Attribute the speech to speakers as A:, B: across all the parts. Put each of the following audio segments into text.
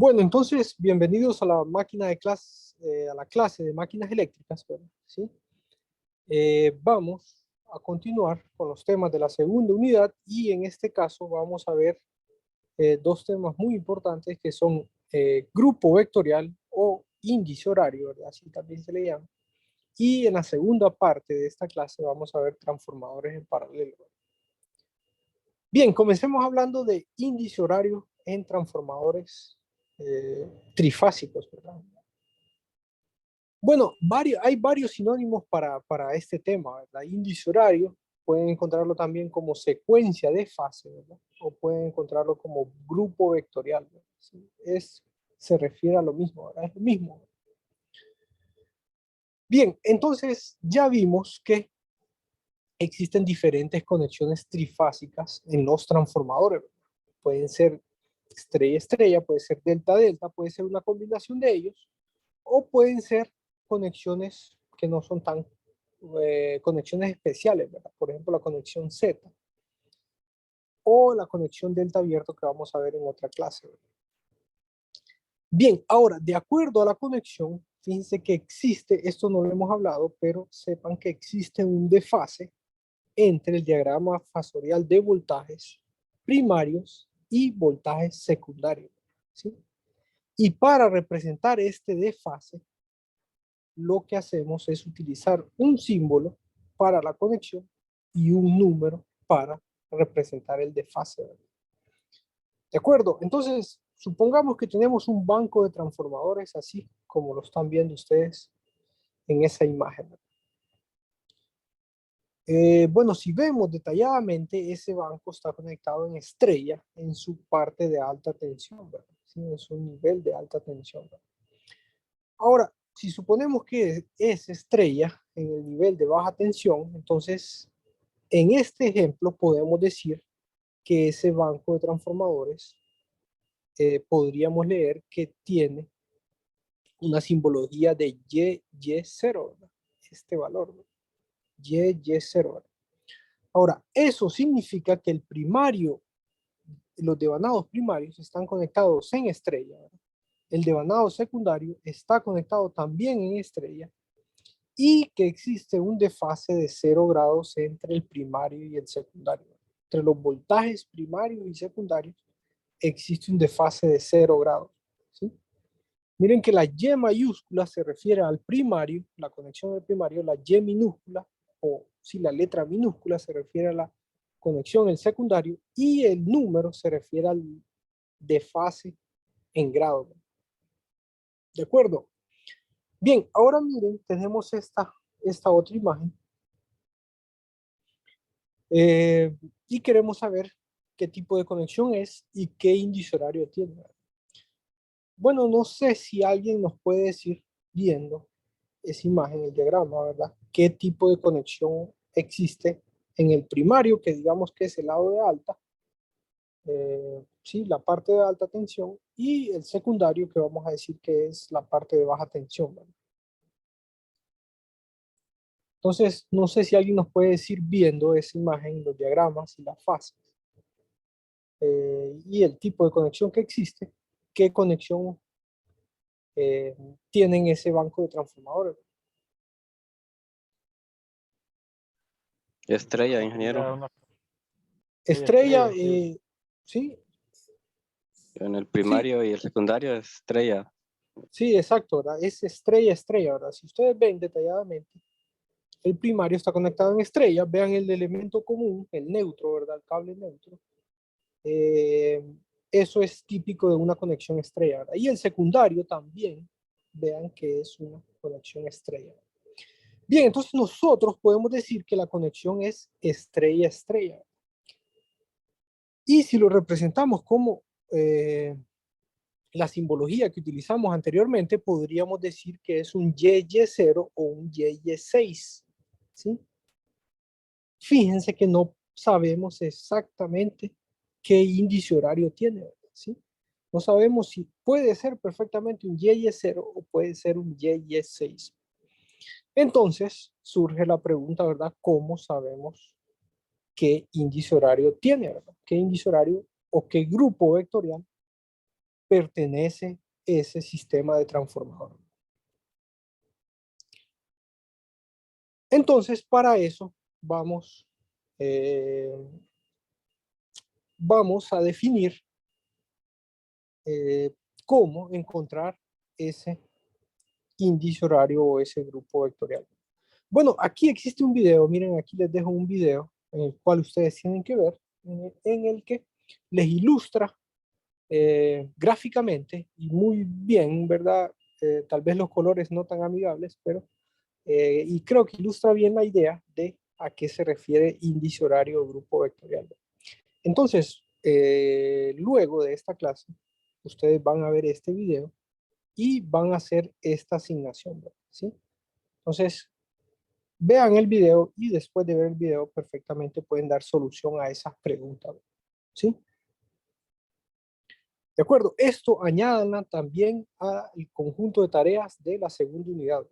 A: Bueno, entonces, bienvenidos a la máquina de clase, a la clase de máquinas eléctricas, ¿verdad? ¿Sí? Vamos a continuar con los temas de la segunda unidad y en este caso vamos a ver dos temas muy importantes que son grupo vectorial o índice horario, ¿verdad? Así también se le llama. Y en la segunda parte de esta clase vamos a ver transformadores en paralelo. Bien, comencemos hablando de índice horario en transformadores trifásicos, ¿verdad? Bueno, hay varios sinónimos para este tema, ¿verdad? Índice horario, pueden encontrarlo también como secuencia de fase, ¿verdad? O pueden encontrarlo como grupo vectorial, ¿verdad? ¿Sí? Se refiere a lo mismo, ¿verdad? Es lo mismo. Bien, entonces ya vimos que existen diferentes conexiones trifásicas en los transformadores, ¿verdad? Pueden ser estrella-estrella, puede ser delta-delta, puede ser una combinación de ellos, o pueden ser conexiones que no son tan conexiones especiales, ¿verdad? Por ejemplo, la conexión Z o la conexión delta abierto que vamos a ver en otra clase, ¿verdad? Bien, ahora, de acuerdo a la conexión, fíjense que existe, esto no lo hemos hablado, pero sepan que existe un desfase entre el diagrama fasorial de voltajes primarios y voltajes secundarios, ¿sí? Y para representar este desfase, lo que hacemos es utilizar un símbolo para la conexión y un número para representar el desfase. ¿De acuerdo? Entonces, supongamos que tenemos un banco de transformadores así como lo están viendo ustedes en esa imagen. Bueno, si vemos detalladamente, ese banco está conectado en estrella en su parte de alta tensión, ¿verdad? Sí, en su nivel de alta tensión, ¿verdad? Ahora, si suponemos que es estrella en el nivel de baja tensión, entonces en este ejemplo podemos decir que ese banco de transformadores podríamos leer que tiene una simbología de Y0, ¿verdad? Este valor, ¿verdad? Y0, ¿verdad? Ahora, eso significa que el primario, los devanados primarios están conectados en estrella, ¿verdad? El devanado secundario está conectado también en estrella y que existe un desfase de 0 grados entre el primario y el secundario. Entre los voltajes primarios y secundarios existe un desfase de 0 grados, ¿sí? Miren que la Y mayúscula se refiere al primario, la conexión del primario, la Y minúscula, o si la letra minúscula se refiere a la conexión del secundario, y el número se refiere al desfase en grado. ¿De acuerdo? Bien, ahora miren, tenemos esta otra imagen. Y queremos saber qué tipo de conexión es y qué índice horario tiene. Bueno, no sé si alguien nos puede decir, viendo esa imagen, el diagrama, ¿verdad? ¿Qué tipo de conexión existe en el primario, que digamos que es el lado de alta, sí, la parte de alta tensión, y el secundario, que vamos a decir que es la parte de baja tensión, ¿verdad? Entonces, no sé si alguien nos puede decir, viendo esa imagen, los diagramas y las fases, y el tipo de conexión que existe, qué conexión tienen ese banco de transformadores.
B: Estrella, ingeniero.
A: Estrella,
C: Sí.
A: sí,
B: En el
A: sí,
B: primario y el secundario es estrella.
A: sí, exacto, ¿verdad? Es estrella, estrella, ¿verdad? Si ustedes ven detalladamente, el primario está conectado en estrella, vean el elemento común, el neutro, ¿verdad? El cable neutro. Eh, Eso es típico de una conexión estrella, ¿verdad? Y el secundario también, vean que es una conexión estrella. Bien, entonces nosotros podemos decir que la conexión es estrella-estrella. Y si lo representamos como la simbología que utilizamos anteriormente, podríamos decir que es un YY0 o un YY6, ¿sí? Fíjense que no sabemos exactamente qué índice horario tiene, ¿sí? No sabemos si puede ser perfectamente un YY0 o puede ser un YY6. Entonces surge la pregunta, ¿verdad? ¿Cómo sabemos qué índice horario tiene, ¿verdad? ¿Qué índice horario o qué grupo vectorial pertenece ese sistema de transformador. Entonces, para eso vamos a definir cómo encontrar ese índice horario o ese grupo vectorial. Bueno, aquí existe un video, miren, aquí les dejo un video en el cual ustedes tienen que ver, en el que les ilustra gráficamente y muy bien, ¿verdad? Tal vez los colores no tan amigables, pero y creo que ilustra bien la idea de a qué se refiere índice horario o grupo vectorial. Entonces, luego de esta clase, ustedes van a ver este video y van a hacer esta asignación, ¿sí? Entonces, vean el video y después de ver el video perfectamente pueden dar solución a esas preguntas, ¿sí? De acuerdo, esto añádanla también al conjunto de tareas de la segunda unidad.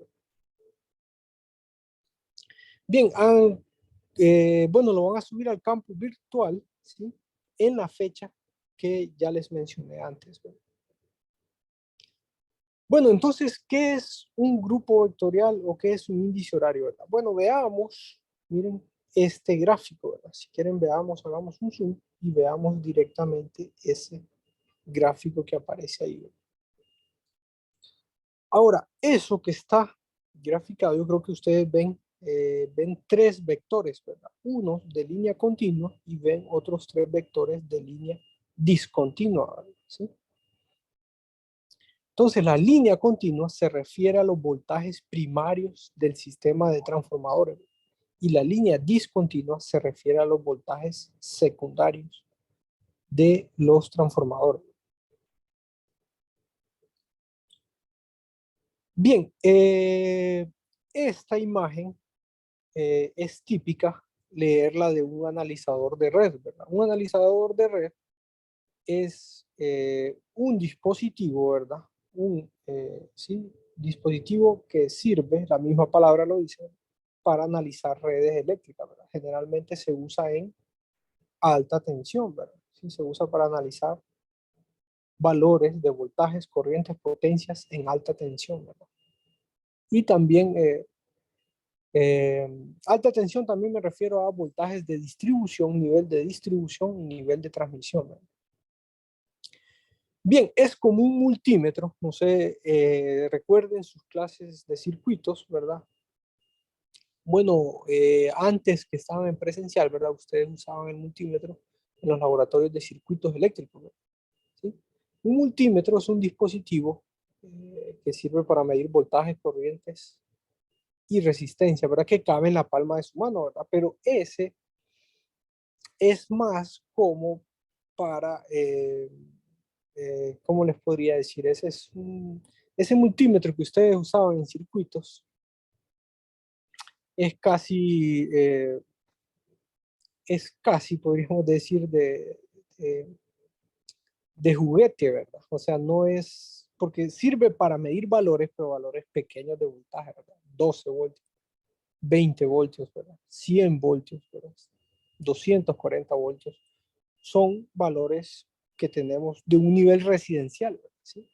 A: Bien, bueno, lo van a subir al campo virtual, ¿sí? En la fecha que ya les mencioné antes. Bueno, entonces, ¿qué es un grupo vectorial o qué es un índice horario, ¿verdad? Bueno, veamos, miren este gráfico, ¿verdad? Si quieren, veamos, hagamos un zoom y veamos directamente ese gráfico que aparece ahí, ¿verdad? Ahora, eso que está graficado, yo creo que ustedes ven, ven tres vectores, ¿verdad? Uno de línea continua y ven otros tres vectores de línea discontinua, ¿sí? Entonces, la línea continua se refiere a los voltajes primarios del sistema de transformadores y la línea discontinua se refiere a los voltajes secundarios de los transformadores. Bien, esta imagen es típica leerla de un analizador de red, ¿verdad? Un analizador de red es un dispositivo, ¿verdad? Sí, dispositivo que sirve, la misma palabra lo dice, para analizar redes eléctricas, ¿verdad? Generalmente se usa en alta tensión, ¿verdad? Sí, se usa para analizar valores de voltajes, corrientes, potencias en alta tensión, ¿verdad? Y también alta tensión también me refiero a voltajes de distribución, nivel de distribución y nivel de transmisión, ¿verdad? Bien, es como un multímetro, no sé, recuerden sus clases de circuitos, ¿verdad? Bueno, antes que estaban en presencial, ¿verdad? Ustedes usaban el multímetro en los laboratorios de circuitos eléctricos, ¿verdad? ¿Sí? Un multímetro es un dispositivo que sirve para medir voltajes, corrientes y resistencia, ¿verdad? Que cabe en la palma de su mano, ¿verdad? Pero ese es más como para, ¿cómo les podría decir? Ese multímetro que ustedes usaban en circuitos es casi, podríamos decir, de juguete, ¿verdad? O sea, no es, porque sirve para medir valores, pero valores pequeños de voltaje, ¿verdad? 12 voltios, 20 voltios, ¿verdad? 100 voltios, ¿verdad? 240 voltios. Son valores que tenemos de un nivel residencial, ¿verdad? ¿Sí?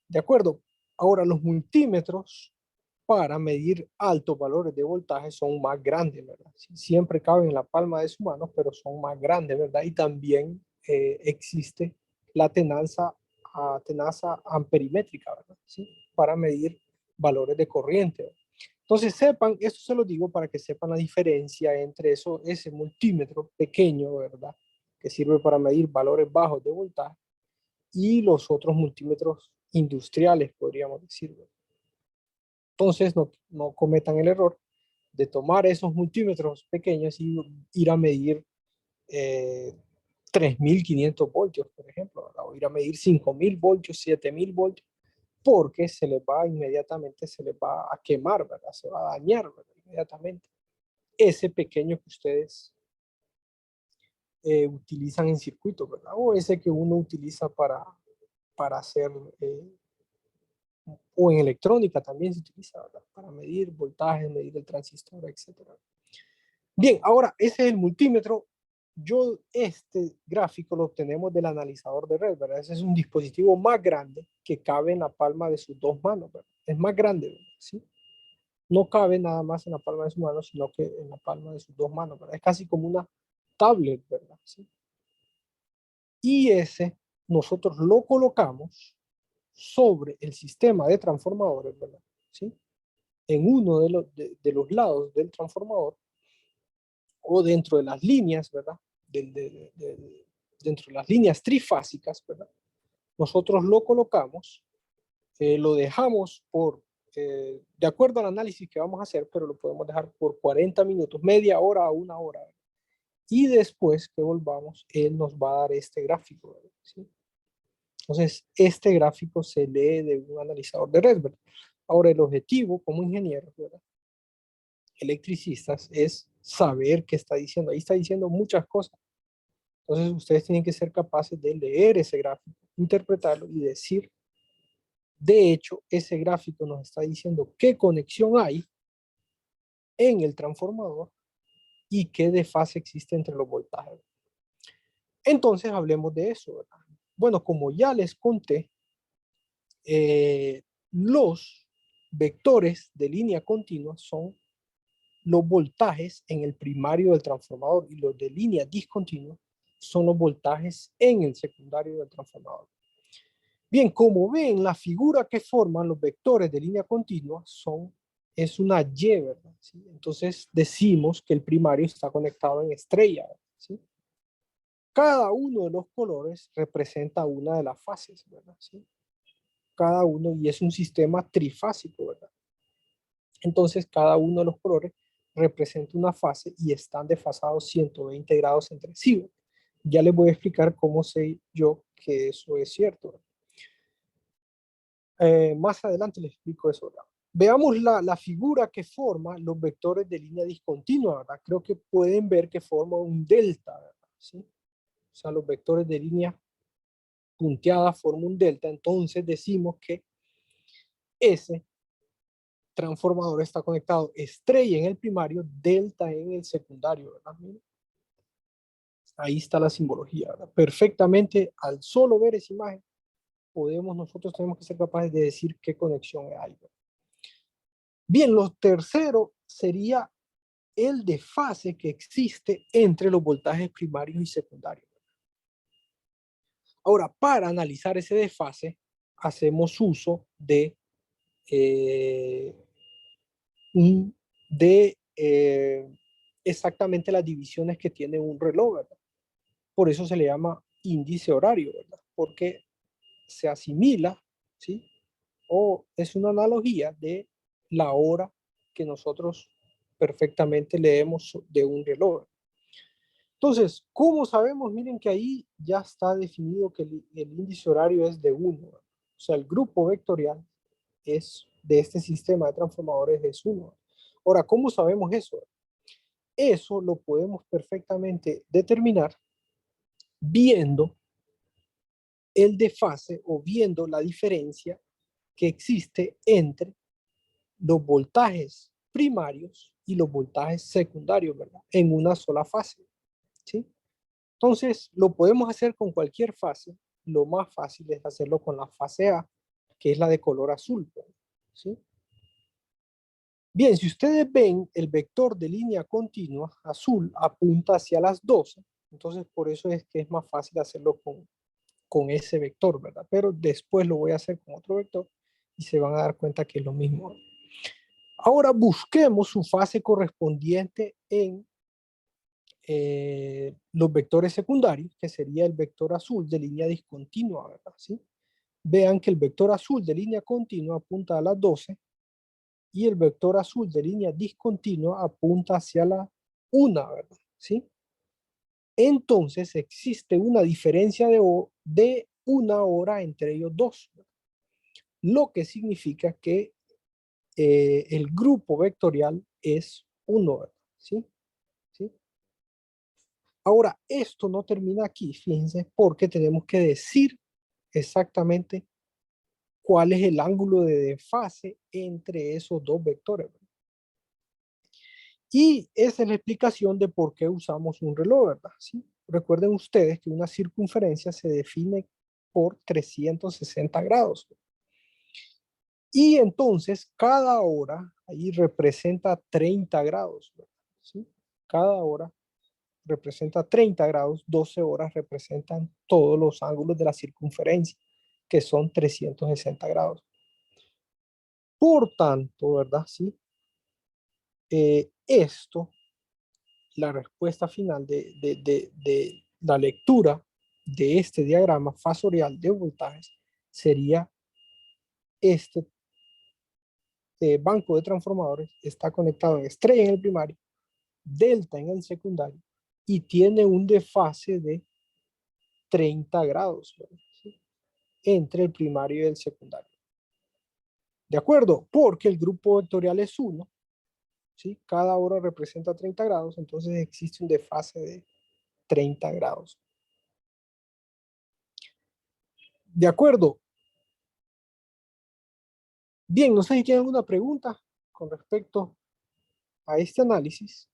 A: De acuerdo. Ahora, los multímetros para medir altos valores de voltaje son más grandes, ¿verdad? Siempre caben en la palma de su mano, pero son más grandes, ¿verdad? Y también existe la tenaza amperimétrica, ¿verdad? ¿Sí? Para medir valores de corriente, ¿verdad? Entonces sepan, esto se lo digo para que sepan la diferencia entre ese multímetro pequeño, ¿verdad? Que sirve para medir valores bajos de voltaje y los otros multímetros industriales, podríamos decir, ¿verdad? Entonces no cometan el error de tomar esos multímetros pequeños y ir a medir 3.500 voltios, por ejemplo, ¿verdad? O ir a medir 5.000 voltios, 7.000 voltios, porque inmediatamente se les va a quemar, ¿verdad? Se va a dañar, ¿verdad? Inmediatamente. Ese pequeño que ustedes utilizan en circuito, ¿verdad? O ese que uno utiliza para hacer, o en electrónica también se utiliza, ¿verdad? Para medir voltaje, medir el transistor, etcétera. Bien, ahora ese es el multímetro yo este gráfico lo obtenemos del analizador de red, ¿verdad? Ese es un dispositivo más grande que cabe en la palma de sus dos manos, ¿verdad? Es más grande, ¿verdad? ¿Sí? No cabe nada más en la palma de su mano, sino que en la palma de sus dos manos, ¿verdad? Es casi como una tablet, ¿verdad? ¿Sí? Y ese nosotros lo colocamos sobre el sistema de transformadores, ¿verdad? ¿Sí? En uno de los lados del transformador o dentro de las líneas, ¿verdad? Dentro de las líneas trifásicas, ¿verdad? Nosotros lo colocamos, lo dejamos de acuerdo al análisis que vamos a hacer, pero lo podemos dejar por 40 minutos, media hora a una hora. Y después que volvamos, él nos va a dar este gráfico, ¿sí? Entonces, este gráfico se lee de un analizador de red, ¿verdad? Ahora, el objetivo como ingeniero, ¿verdad? Electricistas, es saber qué está diciendo. Ahí está diciendo muchas cosas. Entonces, ustedes tienen que ser capaces de leer ese gráfico, interpretarlo y decir, de hecho, ese gráfico nos está diciendo qué conexión hay en el transformador y qué desfase existe entre los voltajes. Entonces, hablemos de eso, ¿verdad? Bueno, como ya les conté, los vectores de línea continua son los voltajes en el primario del transformador y los de línea discontinua son los voltajes en el secundario del transformador. Bien, como ven, la figura que forman los vectores de línea continua es una Y, ¿verdad? ¿Sí? Entonces decimos que el primario está conectado en estrella, ¿sí? Cada uno de los colores representa una de las fases, ¿verdad? ¿Sí? Cada uno, y es un sistema trifásico, ¿verdad? Entonces cada uno de los colores representa una fase y están desfasados 120 grados entre sí. Ya les voy a explicar cómo sé yo que eso es cierto. Más adelante les explico eso, ¿verdad? Veamos la figura que forma los vectores de línea discontinua, ¿verdad? Creo que pueden ver que forma un delta, ¿verdad? ¿Sí? O sea, los vectores de línea punteada forman un delta, entonces decimos que ese transformador está conectado estrella en el primario, delta en el secundario, ¿verdad? Miren. Ahí está la simbología, ¿verdad? Perfectamente, al solo ver esa imagen, nosotros tenemos que ser capaces de decir qué conexión hay, ¿verdad? Bien, lo tercero sería el desfase que existe entre los voltajes primarios y secundarios. Ahora, para analizar ese desfase, hacemos uso de, exactamente las divisiones que tiene un reloj, ¿verdad? Por eso se le llama índice horario, ¿verdad? Porque se asimila, ¿sí? O es una analogía de la hora que nosotros perfectamente leemos de un reloj. Entonces, ¿cómo sabemos? Miren que ahí ya está definido que el índice horario es de 1. O sea, el grupo vectorial es de este sistema de transformadores es 1. Ahora, ¿cómo sabemos eso? Eso lo podemos perfectamente determinar viendo el desfase o viendo la diferencia que existe entre los voltajes primarios y los voltajes secundarios, ¿verdad? En una sola fase, ¿sí? Entonces, lo podemos hacer con cualquier fase. Lo más fácil es hacerlo con la fase A, que es la de color azul, ¿sí? Bien, si ustedes ven, el vector de línea continua azul apunta hacia las 12, entonces por eso es que es más fácil hacerlo con ese vector, ¿verdad? Pero después lo voy a hacer con otro vector y se van a dar cuenta que es lo mismo. Ahora busquemos su fase correspondiente en los vectores secundarios, que sería el vector azul de línea discontinua, ¿verdad? ¿Sí? Vean que el vector azul de línea continua apunta a las 12 y el vector azul de línea discontinua apunta hacia la 1, ¿verdad? ¿Sí? Entonces existe una diferencia de una hora entre ellos dos, ¿verdad? Lo que significa que el grupo vectorial es 1, ¿verdad? ¿Sí? ¿Sí? Ahora, esto no termina aquí, fíjense, porque tenemos que decir exactamente cuál es el ángulo de desfase entre esos dos vectores. Y esa es la explicación de por qué usamos un reloj, ¿verdad? ¿Sí? Recuerden ustedes que una circunferencia se define por 360 grados. Y entonces cada hora ahí representa 30 grados, ¿verdad? ¿Sí? Cada hora representa 30 grados, 12 horas representan todos los ángulos de la circunferencia, que son 360 grados. Por tanto, ¿verdad? ¿Sí? Esto, la respuesta final de la lectura de este diagrama fasorial de voltajes sería este banco de transformadores está conectado en estrella en el primario, delta en el secundario y tiene un desfase de 30 grados, ¿sí? Entre el primario y el secundario. ¿De acuerdo? Porque el grupo vectorial es 1, ¿sí? Cada hora representa 30 grados, entonces existe un desfase de 30 grados. ¿De acuerdo? Bien, no sé si tienen alguna pregunta con respecto a este análisis.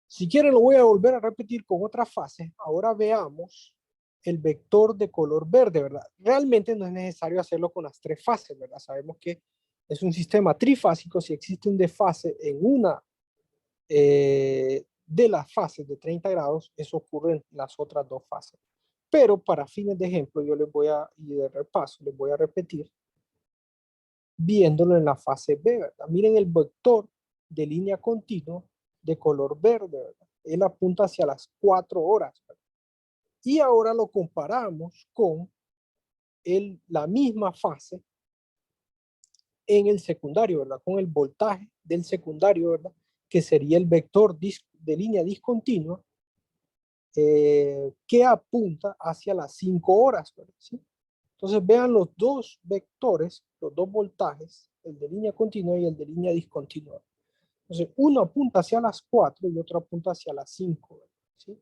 A: Si quieren lo voy a volver a repetir con otra fase. Ahora veamos el vector de color verde, ¿verdad? Realmente no es necesario hacerlo con las 3 fases, ¿verdad? Sabemos que es un sistema trifásico. Si existe un desfase en una de las fases de 30 grados, eso ocurre en las otras 2 fases. Pero para fines de ejemplo, yo les voy a, y de repaso, les voy a repetir viéndolo en la fase B, ¿verdad? Miren el vector de línea continua de color verde, ¿verdad? Él apunta hacia las 4 horas, ¿verdad? Y ahora lo comparamos con la misma fase en el secundario, ¿verdad? Con el voltaje del secundario, ¿verdad? Que sería el vector de línea discontinua que apunta hacia las 5 horas, ¿verdad? ¿Sí? Entonces vean los dos vectores, los dos voltajes, el de línea continua y el de línea discontinua. Entonces uno apunta hacia las 4 y otro apunta hacia las 5, ¿sí?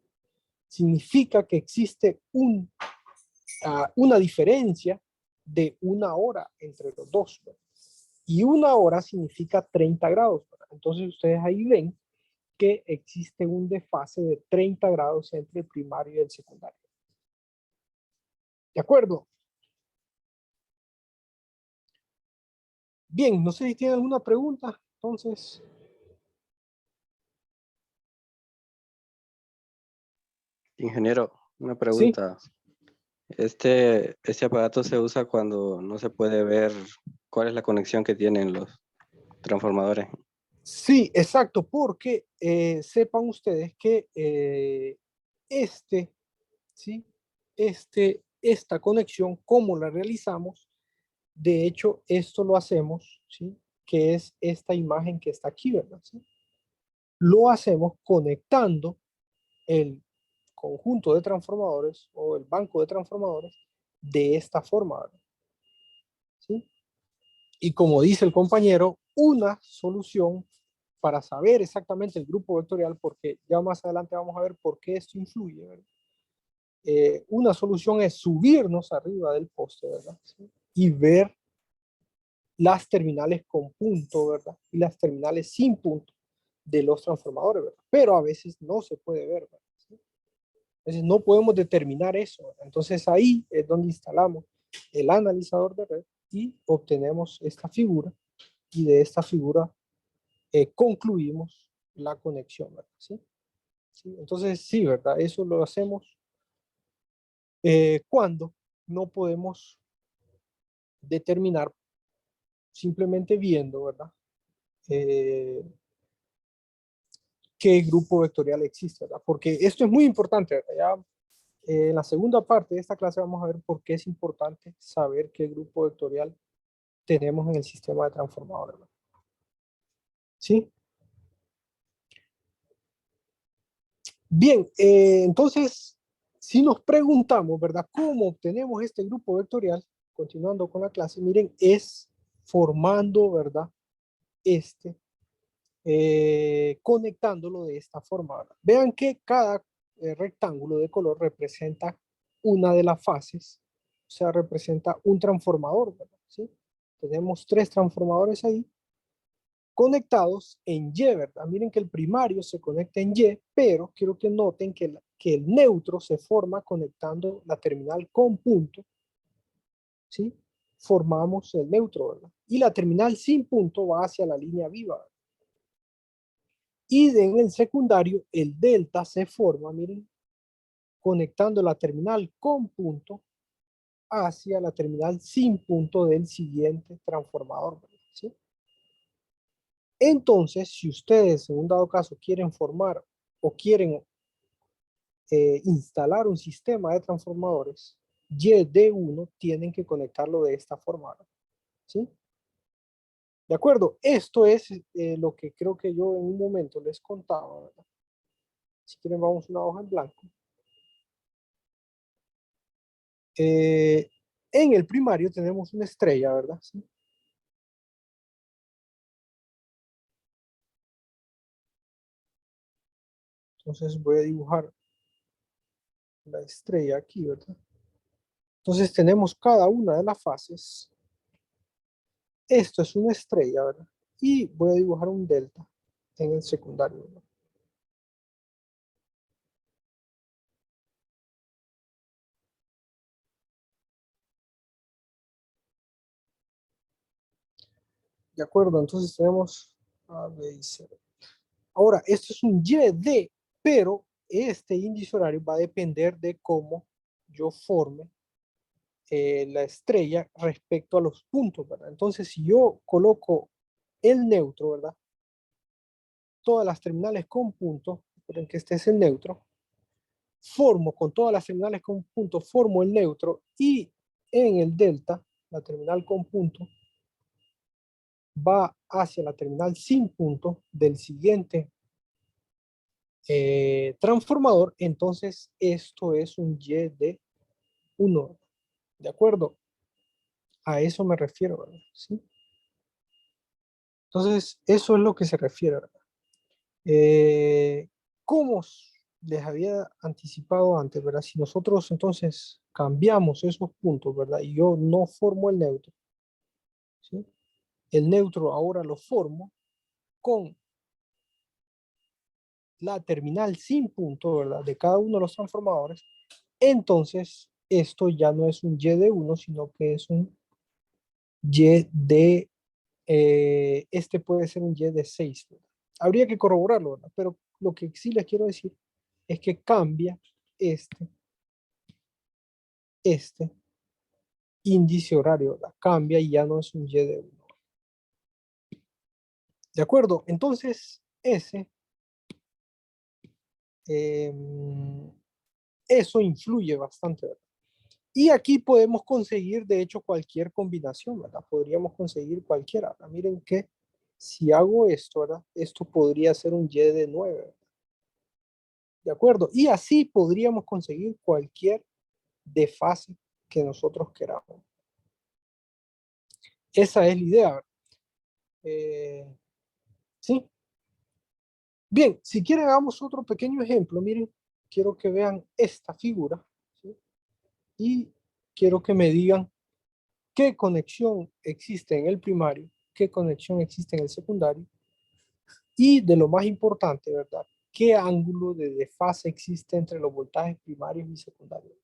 A: Significa que existe una diferencia de 1 hora entre los dos, ¿verdad? Y 1 hora significa 30 grados, ¿verdad? Entonces ustedes ahí ven que existe un desfase de 30 grados entre el primario y el secundario. ¿De acuerdo? Bien, no sé si tienen alguna pregunta, entonces.
B: Ingeniero, una
A: Sí,
B: pregunta. Este aparato se usa cuando no se puede ver cuál es la conexión que tienen los transformadores.
A: sí, exacto, porque sepan ustedes que ¿sí? Esta conexión, ¿cómo la realizamos? De hecho, esto lo hacemos, ¿sí? Que es esta imagen que está aquí, ¿verdad? ¿Sí? Lo hacemos conectando el conjunto de transformadores o el banco de transformadores de esta forma, ¿verdad? ¿Sí? Y como dice el compañero, una solución para saber exactamente el grupo vectorial, porque ya más adelante vamos a ver por qué esto influye, ¿verdad? Una solución es subirnos arriba del poste, ¿verdad? ¿Sí? Y ver las terminales con punto, ¿verdad? Y las terminales sin punto de los transformadores, ¿verdad? Pero a veces no se puede ver, ¿verdad? ¿Sí? Entonces no podemos determinar eso, ¿verdad? Entonces ahí es donde instalamos el analizador de red y obtenemos esta figura y de esta figura concluimos la conexión, ¿verdad? ¿Sí? ¿Sí? Entonces sí, ¿verdad? Eso lo hacemos cuando no podemos determinar simplemente viendo, ¿verdad? Qué grupo vectorial existe, ¿verdad? Porque esto es muy importante, ¿verdad? Ya, en la segunda parte de esta clase vamos a ver por qué es importante saber qué grupo vectorial tenemos en el sistema de transformadores, ¿verdad? ¿Sí? Bien, entonces, si nos preguntamos, ¿verdad? ¿Cómo obtenemos este grupo vectorial? Continuando con la clase, miren, es formando, ¿verdad? Conectándolo de esta forma, ¿verdad? Vean que cada rectángulo de color representa una de las fases, o sea, representa un transformador, ¿verdad? ¿Sí? Tenemos 3 transformadores ahí conectados en Y, ¿verdad? Miren que el primario se conecta en Y, pero quiero que noten que el neutro se forma conectando la terminal con punto, ¿sí? Formamos el neutro, ¿verdad? Y la terminal sin punto va hacia la línea viva, ¿verdad? Y en el secundario, el delta se forma, miren, conectando la terminal con punto hacia la terminal sin punto del siguiente transformador, ¿sí? Entonces, si ustedes en un dado caso quieren formar o quieren instalar un sistema de transformadores YD1, tienen que conectarlo de esta forma, ¿sí? De acuerdo, esto es lo que creo que yo en un momento les contaba, ¿verdad? Si quieren vamos a una hoja en blanco. Eh, en el primario tenemos una estrella, ¿verdad? ¿Sí? Entonces voy a dibujar la estrella aquí, ¿verdad? Entonces tenemos cada una de las fases. Esto es una estrella, ¿verdad? Y voy a dibujar un delta en el secundario, ¿verdad? De acuerdo, entonces tenemos A, B y C. Ahora, esto es un YD, pero este índice horario va a depender de cómo yo forme la estrella respecto a los puntos, ¿verdad? Entonces, si yo coloco el neutro, ¿verdad? Todas las terminales con punto, recuerden que este es el neutro, formo con todas las terminales con punto, formo el neutro y en el delta, la terminal con punto, va hacia la terminal sin punto del siguiente transformador, entonces esto es un Y de 1, ¿de acuerdo? A eso me refiero, ¿verdad? ¿Sí? Entonces, eso es lo que se refiere, ¿verdad? Como les había anticipado antes, ¿verdad? Si nosotros entonces cambiamos esos puntos, ¿verdad? Y yo no formo el neutro, ¿sí? El neutro ahora lo formo con la terminal sin punto, ¿verdad? De cada uno de los transformadores. Entonces, esto ya no es un Y de 1, sino que es un Y de, este puede ser un Y de 6, ¿verdad? Habría que corroborarlo, ¿verdad? Pero lo que sí les quiero decir es que cambia este índice horario, ¿verdad? Cambia y ya no es un Y de 1. ¿De acuerdo? Entonces, eh, eso influye bastante, ¿verdad? Y aquí podemos conseguir, de hecho, cualquier combinación, ¿verdad? Podríamos conseguir cualquiera, ¿verdad? Miren que si hago esto, ¿verdad? Esto podría ser un Y de 9, ¿verdad? ¿De acuerdo? Y así podríamos conseguir cualquier desfase que nosotros queramos. Esa es la idea, ¿verdad? ¿Sí? Bien, si quieren hagamos otro pequeño ejemplo. Miren, quiero que vean esta figura, ¿sí? Y quiero que me digan qué conexión existe en el primario, qué conexión existe en el secundario y de lo más importante, ¿verdad? ¿Qué ángulo de desfase existe entre los voltajes primarios y secundarios?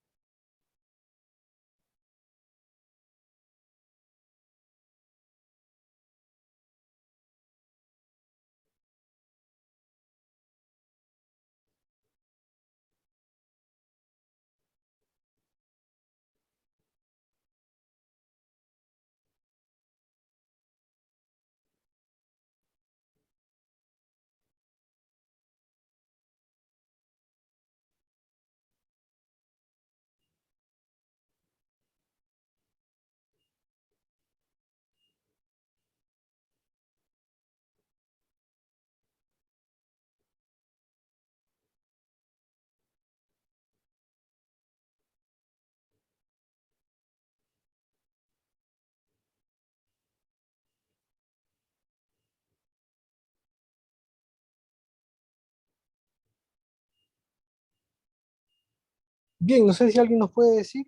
A: Bien, no sé si alguien nos puede decir.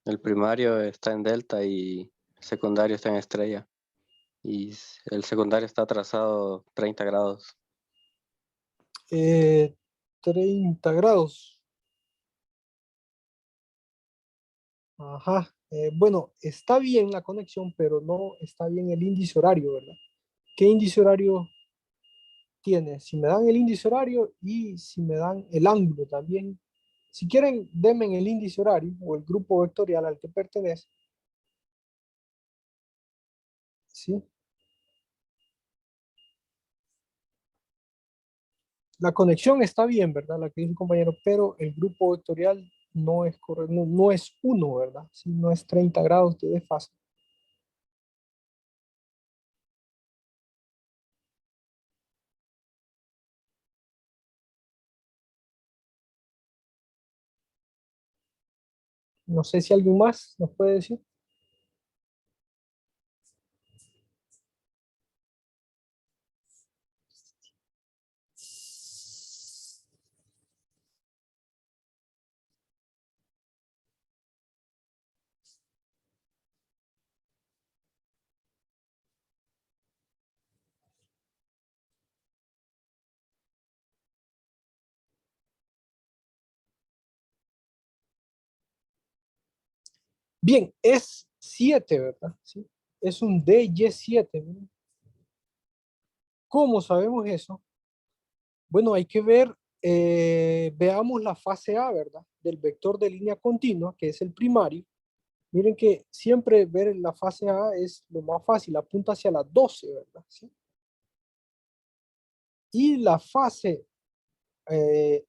B: El primario está en delta y secundario está en estrella y el secundario está atrasado 30 grados.
A: 30 grados. Ajá. Bueno, está bien la conexión, pero no está bien el índice horario, ¿verdad? ¿Qué índice horario tiene? Si me dan el índice horario y si me dan el ángulo también. Si quieren, denme el índice horario o el grupo vectorial al que pertenece. ¿Sí? La conexión está bien, ¿verdad? La que dice el compañero, pero el grupo vectorial no es correcto, no es 1, ¿verdad? Sí, no es 30 grados de desfase. No sé si alguien más nos puede decir. Bien, es 7, ¿verdad? Sí. Es un DY7, ¿verdad? ¿Cómo sabemos eso? Bueno, hay que ver, veamos la fase A, ¿verdad? Del vector de línea continua, que es el primario. Miren que siempre ver la fase A es lo más fácil, apunta hacia la 12, ¿verdad? ¿Sí? Y la fase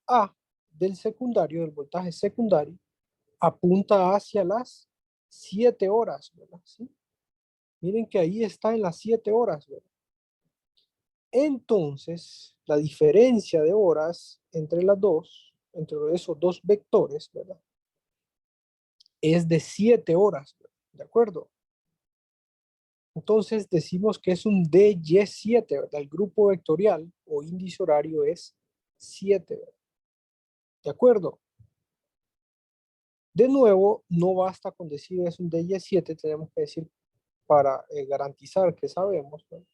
A: A del secundario, del voltaje secundario, apunta hacia las 7 horas, ¿verdad? ¿Sí? Miren que ahí está en las 7 horas, ¿verdad? Entonces, la diferencia de horas entre las dos, entre esos dos vectores, ¿verdad? Es de 7 horas, ¿verdad? ¿De acuerdo? Entonces decimos que es un DY7, ¿verdad? El grupo vectorial o índice horario es 7, ¿verdad? ¿De acuerdo? De nuevo, no basta con decir es un DY7, tenemos que decir para garantizar que sabemos, ¿verdad?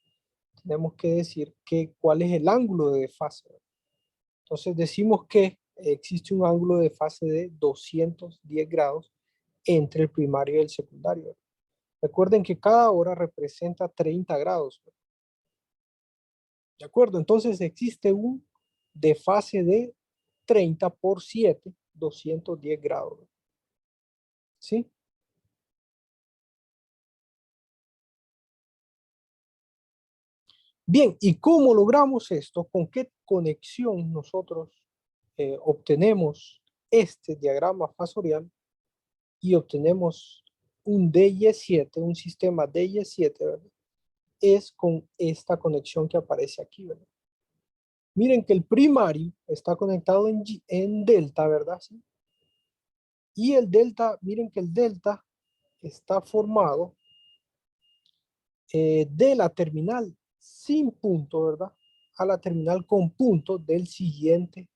A: Tenemos que decir cuál es el ángulo de desfase, ¿verdad? Entonces decimos que existe un ángulo de fase de 210 grados entre el primario y el secundario. Recuerden que cada hora representa 30 grados. ¿De acuerdo? Entonces existe un desfase de 30 por 7, 210 grados. ¿Sí? Bien, ¿y cómo logramos esto? ¿Con qué conexión nosotros obtenemos este diagrama fasorial y obtenemos un DY7, un sistema DY7, ¿verdad? Es con esta conexión que aparece aquí, ¿verdad? Miren que el primario está conectado en delta, ¿verdad? ¿Sí? Y el delta, miren que el delta está formado de la terminal sin punto, ¿verdad? A la terminal con punto del siguiente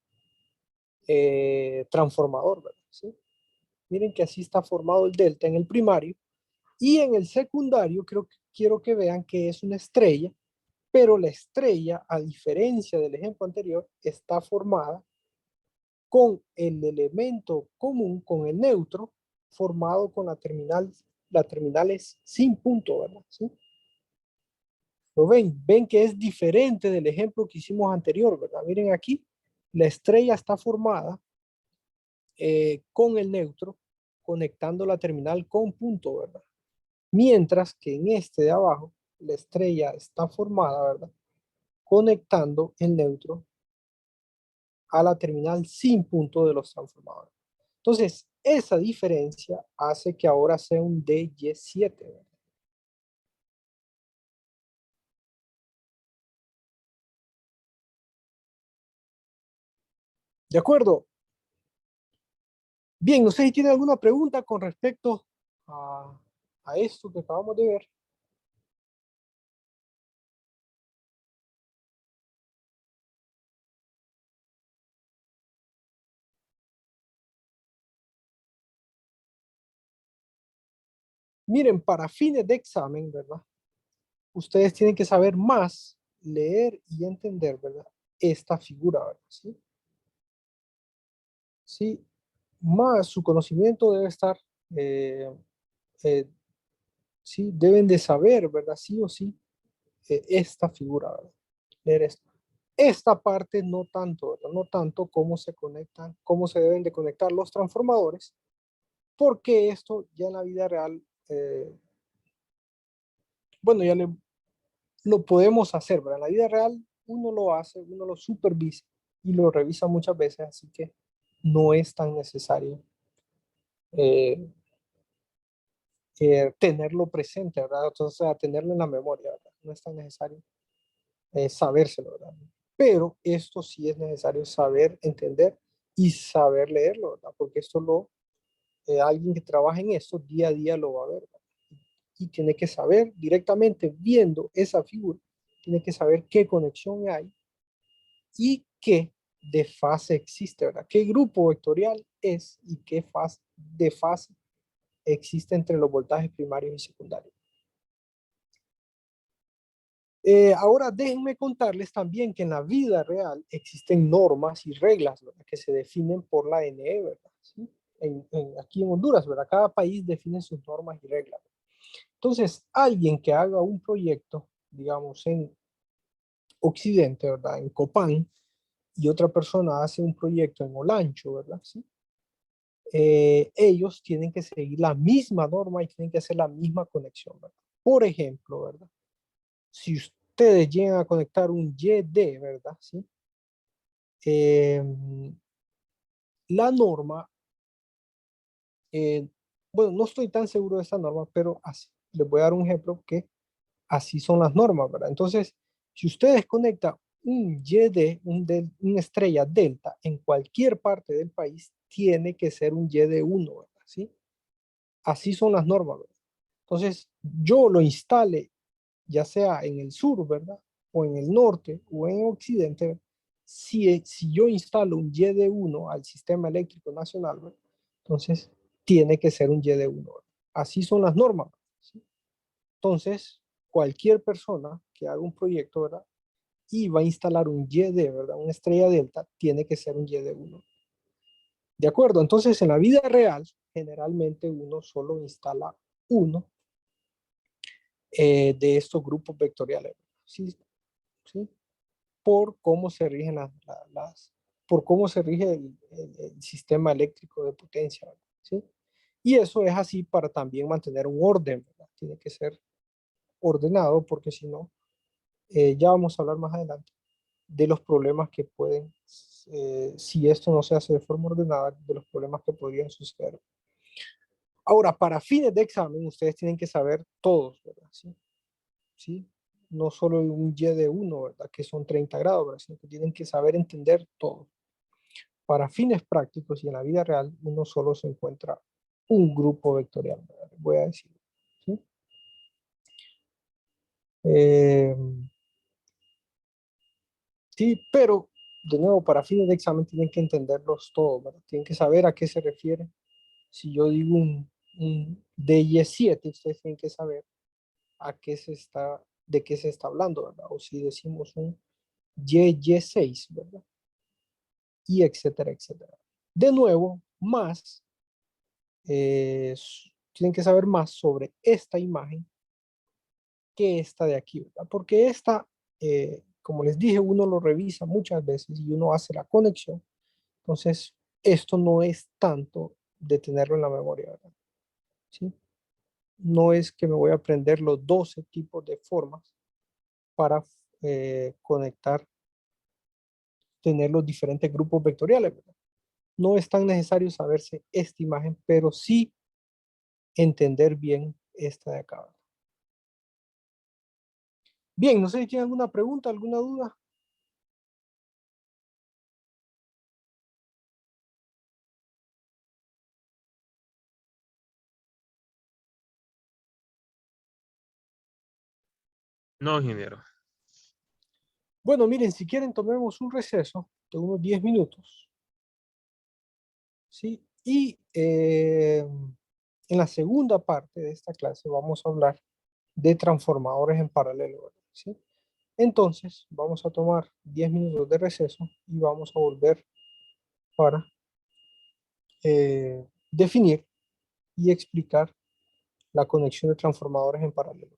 A: transformador, ¿verdad? ¿Sí? Miren que así está formado el delta en el primario y en el secundario quiero que vean que es una estrella, pero la estrella, a diferencia del ejemplo anterior, está formada con el elemento común, con el neutro, formado con la terminal es sin punto, ¿verdad? ¿Sí? ¿Lo ven? Ven que es diferente del ejemplo que hicimos anterior, ¿verdad? Miren aquí, la estrella está formada con el neutro, conectando la terminal con punto, ¿verdad? Mientras que en este de abajo, la estrella está formada, ¿verdad? Conectando el neutro a la terminal sin punto de los transformadores. Entonces, esa diferencia hace que ahora sea un DY7, ¿verdad? ¿De acuerdo? Bien, no sé si tiene alguna pregunta con respecto a, a esto que acabamos de ver. Miren, para fines de examen, ¿verdad? Ustedes tienen que saber más, leer y entender, ¿verdad? Esta figura, ¿verdad? ¿Sí? ¿Sí? Más su conocimiento debe estar, eh, eh, sí, deben de saber, ¿verdad? Sí o sí, esta figura, ¿verdad? Leer esto. Esta parte no tanto, ¿verdad? No tanto cómo se conectan, cómo se deben de conectar los transformadores, porque esto ya en la vida real, bueno, lo podemos hacer, ¿verdad? En la vida real uno lo hace, uno lo supervisa y lo revisa muchas veces, así que no es tan necesario eh, tenerlo presente, ¿verdad? O sea, tenerlo en la memoria, ¿verdad? No es tan necesario sabérselo, ¿verdad? Pero esto sí es necesario saber entender y saber leerlo, ¿verdad? Porque esto alguien que trabaja en esto día a día lo va a ver, ¿verdad? Y tiene que saber directamente viendo esa figura, tiene que saber qué conexión hay y qué desfase existe, ¿verdad? ¿Qué grupo vectorial es y qué desfase existe entre los voltajes primarios y secundarios? Ahora déjenme contarles también que en la vida real existen normas y reglas, ¿verdad? Que se definen por la NE, ¿verdad? ¿Sí? Aquí en Honduras, ¿verdad? Cada país define sus normas y reglas. Entonces, alguien que haga un proyecto, digamos, en Occidente, ¿verdad? En Copán, y otra persona hace un proyecto en Olancho, ¿verdad? ¿Sí? Ellos tienen que seguir la misma norma y tienen que hacer la misma conexión, ¿verdad? Por ejemplo, ¿verdad? Si ustedes llegan a conectar un YD, ¿verdad? ¿Sí? Eh, la norma, eh, bueno, no estoy tan seguro de esta norma, pero así, les voy a dar un ejemplo que así son las normas, ¿verdad? Entonces, si ustedes conectan un YD, una estrella delta en cualquier parte del país, tiene que ser un YD1, ¿verdad? ¿Sí? Así son las normas, ¿verdad? Entonces, yo lo instale ya sea en el sur, ¿verdad? O en el norte o en occidente, si yo instalo un YD1 al sistema eléctrico nacional, ¿verdad? Entonces tiene que ser un YD1, ¿verdad? Así son las normas, ¿sí? Entonces, cualquier persona que haga un proyecto, ¿verdad? Y va a instalar un YD, ¿verdad? Una estrella delta, tiene que ser un YD1. ¿De acuerdo? Entonces, en la vida real, generalmente uno solo instala uno de estos grupos vectoriales. ¿Sí? ¿Sí? Por cómo se rigen por cómo se rige el sistema eléctrico de potencia, ¿sí? Y eso es así para también mantener un orden, ¿verdad? Tiene que ser ordenado porque si no, ya vamos a hablar más adelante de los problemas que pueden, si esto no se hace de forma ordenada, de los problemas que podrían suceder. Ahora, para fines de examen, ustedes tienen que saber todos, ¿verdad? ¿Sí? ¿Sí? No solo un Y de 1, ¿verdad? Que son 30 grados, ¿verdad? Sino que tienen que saber entender todo. Para fines prácticos y en la vida real, uno solo se encuentra un grupo vectorial, ¿verdad? Voy a decir. ¿Sí? Eh, sí, pero de nuevo, para fines de examen tienen que entenderlos todos, ¿verdad? Tienen que saber a qué se refiere. Si yo digo un DY7, ustedes tienen que saber de qué se está hablando, ¿verdad? O si decimos un YY6, ¿verdad? Y etcétera, etcétera. De nuevo, más, tienen que saber más sobre esta imagen que esta de aquí, ¿verdad? Porque esta, como les dije, uno lo revisa muchas veces y uno hace la conexión. Entonces, esto no es tanto de tenerlo en la memoria, ¿verdad? ¿Sí? No es que me voy a aprender los 12 tipos de formas para conectar, tener los diferentes grupos vectoriales, ¿verdad? No es tan necesario saberse esta imagen, pero sí entender bien esta de acá. Bien, no sé si tiene alguna pregunta, alguna duda.
C: No, ingeniero.
A: Bueno, miren, si quieren tomemos un receso de unos 10 minutos, ¿sí? Y En la segunda parte de esta clase vamos a hablar de transformadores en paralelo, ¿verdad? ¿Sí? Entonces, vamos a tomar 10 minutos de receso y vamos a volver para definir y explicar la conexión de transformadores en paralelo.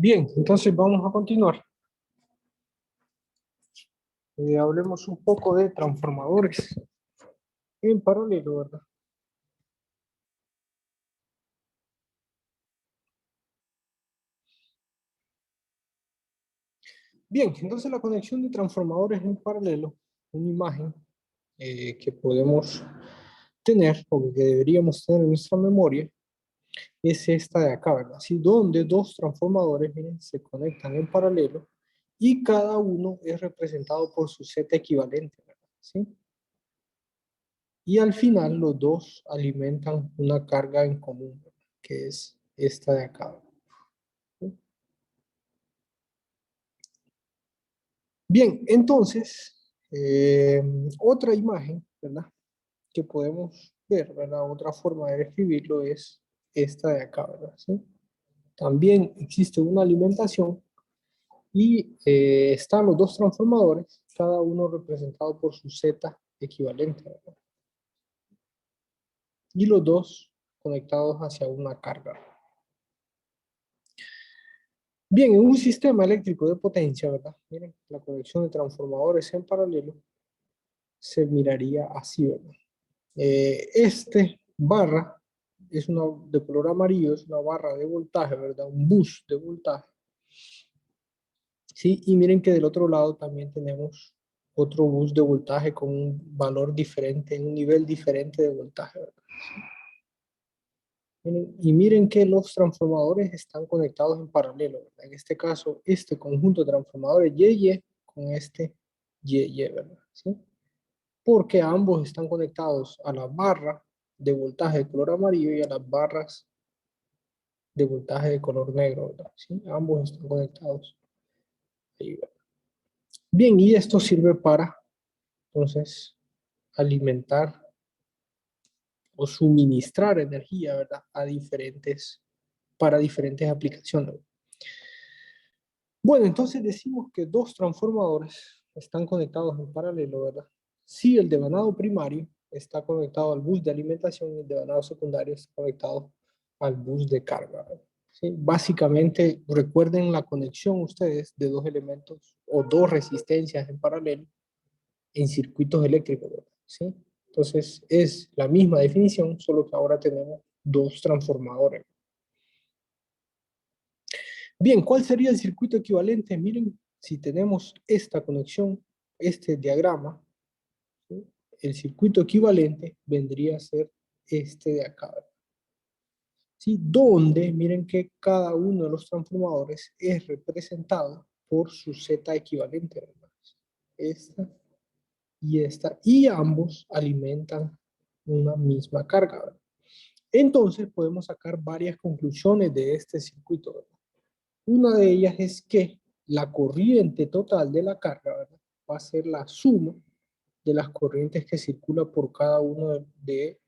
A: Bien, entonces vamos a continuar. Hablemos un poco de transformadores en paralelo, ¿verdad? Bien, entonces la conexión de transformadores en paralelo, una imagen que podemos tener o que deberíamos tener en nuestra memoria, es esta de acá, ¿verdad? Así, donde dos transformadores, miren, se conectan en paralelo y cada uno es representado por su Z equivalente, ¿verdad? ¿Sí? Y al final los dos alimentan una carga en común, ¿verdad? Que es esta de acá. ¿Sí? Bien, entonces, otra imagen, ¿verdad? Que podemos ver, ¿verdad? Otra forma de describirlo es esta de acá, ¿verdad? ¿Sí? También existe una alimentación y están los dos transformadores, cada uno representado por su Z equivalente, ¿verdad? Y los dos conectados hacia una carga. Bien, en un sistema eléctrico de potencia, ¿verdad? Miren, la conexión de transformadores en paralelo se miraría así, ¿verdad? Este barra es una de color amarillo, es una barra de voltaje, ¿verdad? Un bus de voltaje. Sí, y miren que del otro lado también tenemos otro bus de voltaje con un valor diferente, un nivel diferente de voltaje, ¿verdad? Y miren que los transformadores están conectados en paralelo, ¿verdad? En este caso, este conjunto de transformadores YY con este YY, ¿verdad? ¿Sí? Porque ambos están conectados a la barra de voltaje de color amarillo y a las barras de voltaje de color negro, ¿verdad? ¿Sí? Ambos están conectados ahí, ¿verdad? Bien, y esto sirve para, entonces, alimentar o suministrar energía, ¿verdad? Para diferentes aplicaciones. Bueno, entonces decimos que dos transformadores están conectados en paralelo, ¿verdad? Si el devanado primario está conectado al bus de alimentación y el devanado secundario está conectado al bus de carga, ¿verdad? ¿Sí? Básicamente, recuerden la conexión ustedes de dos elementos o dos resistencias en paralelo en circuitos eléctricos, ¿verdad? ¿Sí? Entonces, es la misma definición, solo que ahora tenemos dos transformadores. Bien, ¿cuál sería el circuito equivalente? Miren, si tenemos esta conexión, este diagrama, ¿sí? El circuito equivalente vendría a ser este de acá, ¿sí? Donde, miren que cada uno de los transformadores es representado por su Z equivalente, ¿verdad? Esta y esta, y ambos alimentan una misma carga, ¿verdad? Entonces podemos sacar varias conclusiones de este circuito, ¿verdad? Una de ellas es que la corriente total de la carga, ¿verdad? Va a ser la suma de las corrientes que circula por cada uno de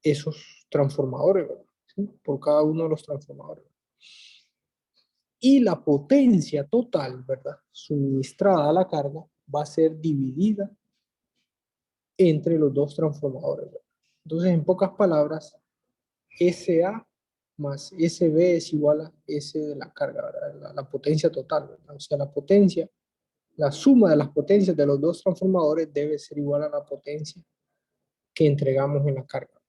A: esos transformadores, ¿verdad? ¿Sí? Por cada uno de los transformadores. Y la potencia total, ¿verdad? Suministrada a la carga va a ser dividida entre los dos transformadores, ¿verdad? Entonces, en pocas palabras, SA más SB es igual a S de la carga, ¿verdad? La potencia total, ¿verdad? O sea, la suma de las potencias de los dos transformadores debe ser igual a la potencia que entregamos en la carga.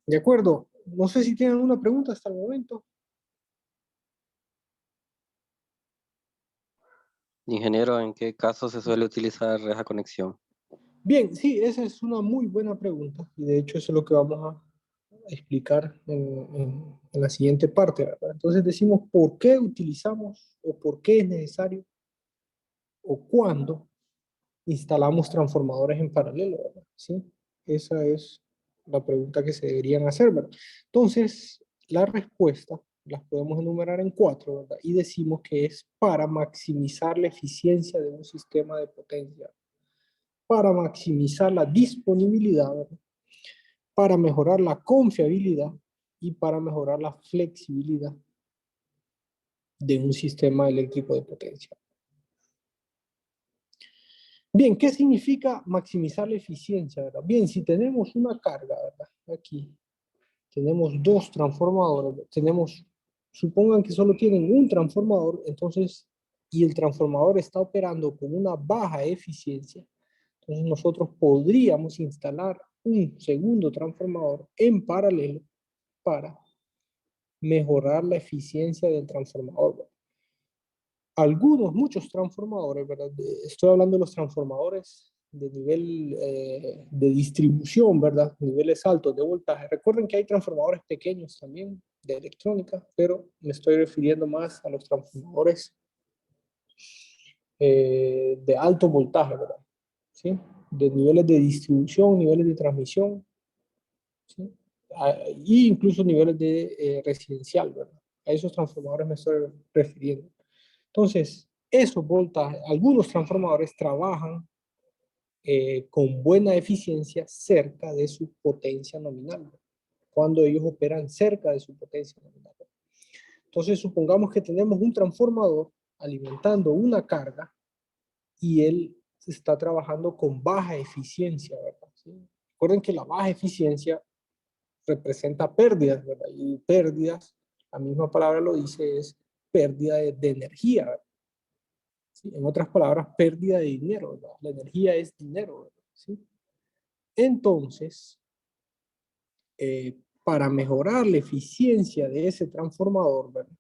A: ¿De acuerdo? No sé si tienen alguna pregunta hasta el momento.
B: Ingeniero, ¿en qué caso se suele utilizar esa conexión?
A: Bien, sí, esa es una muy buena pregunta y de hecho eso es lo que vamos a explicar en la siguiente parte, ¿verdad? Entonces decimos por qué utilizamos o por qué es necesario o cuándo instalamos transformadores en paralelo, ¿verdad? ¿Sí? Esa es la pregunta que se deberían hacer, ¿verdad? Entonces, la respuesta las podemos enumerar en cuatro, ¿verdad? Y decimos que es para maximizar la eficiencia de un sistema de potencia, para maximizar la disponibilidad, ¿verdad? Para mejorar la confiabilidad y para mejorar la flexibilidad de un sistema eléctrico de potencia. Bien, ¿qué significa maximizar la eficiencia, verdad? Bien, si tenemos una carga, ¿verdad? Aquí. tenemos dos transformadores, supongan que solo tienen un transformador, entonces, y el transformador está operando con una baja eficiencia, entonces nosotros podríamos instalar un segundo transformador en paralelo para mejorar la eficiencia del transformador. Muchos transformadores, ¿verdad? Estoy hablando de los transformadores de nivel de distribución, ¿verdad? Niveles altos de voltaje. Recuerden que hay transformadores pequeños también de electrónica, pero me estoy refiriendo más a los transformadores de alto voltaje, ¿verdad? ¿Sí? De niveles de distribución, niveles de transmisión, ¿sí? Y incluso niveles de residencial, ¿verdad? A esos transformadores me estoy refiriendo. Entonces, esos voltajes, algunos transformadores trabajan con buena eficiencia cerca de su potencia nominal, cuando ellos operan cerca de su potencia nominal. Entonces, supongamos que tenemos un transformador alimentando una carga y él está trabajando con baja eficiencia, ¿verdad? ¿Sí? Recuerden que la baja eficiencia representa pérdidas, ¿verdad? Y pérdidas, la misma palabra lo dice, es pérdida de energía, ¿verdad? ¿Sí? En otras palabras, pérdida de dinero, ¿verdad? La energía es dinero, ¿verdad? ¿Sí? Entonces, para mejorar la eficiencia de ese transformador, ¿verdad?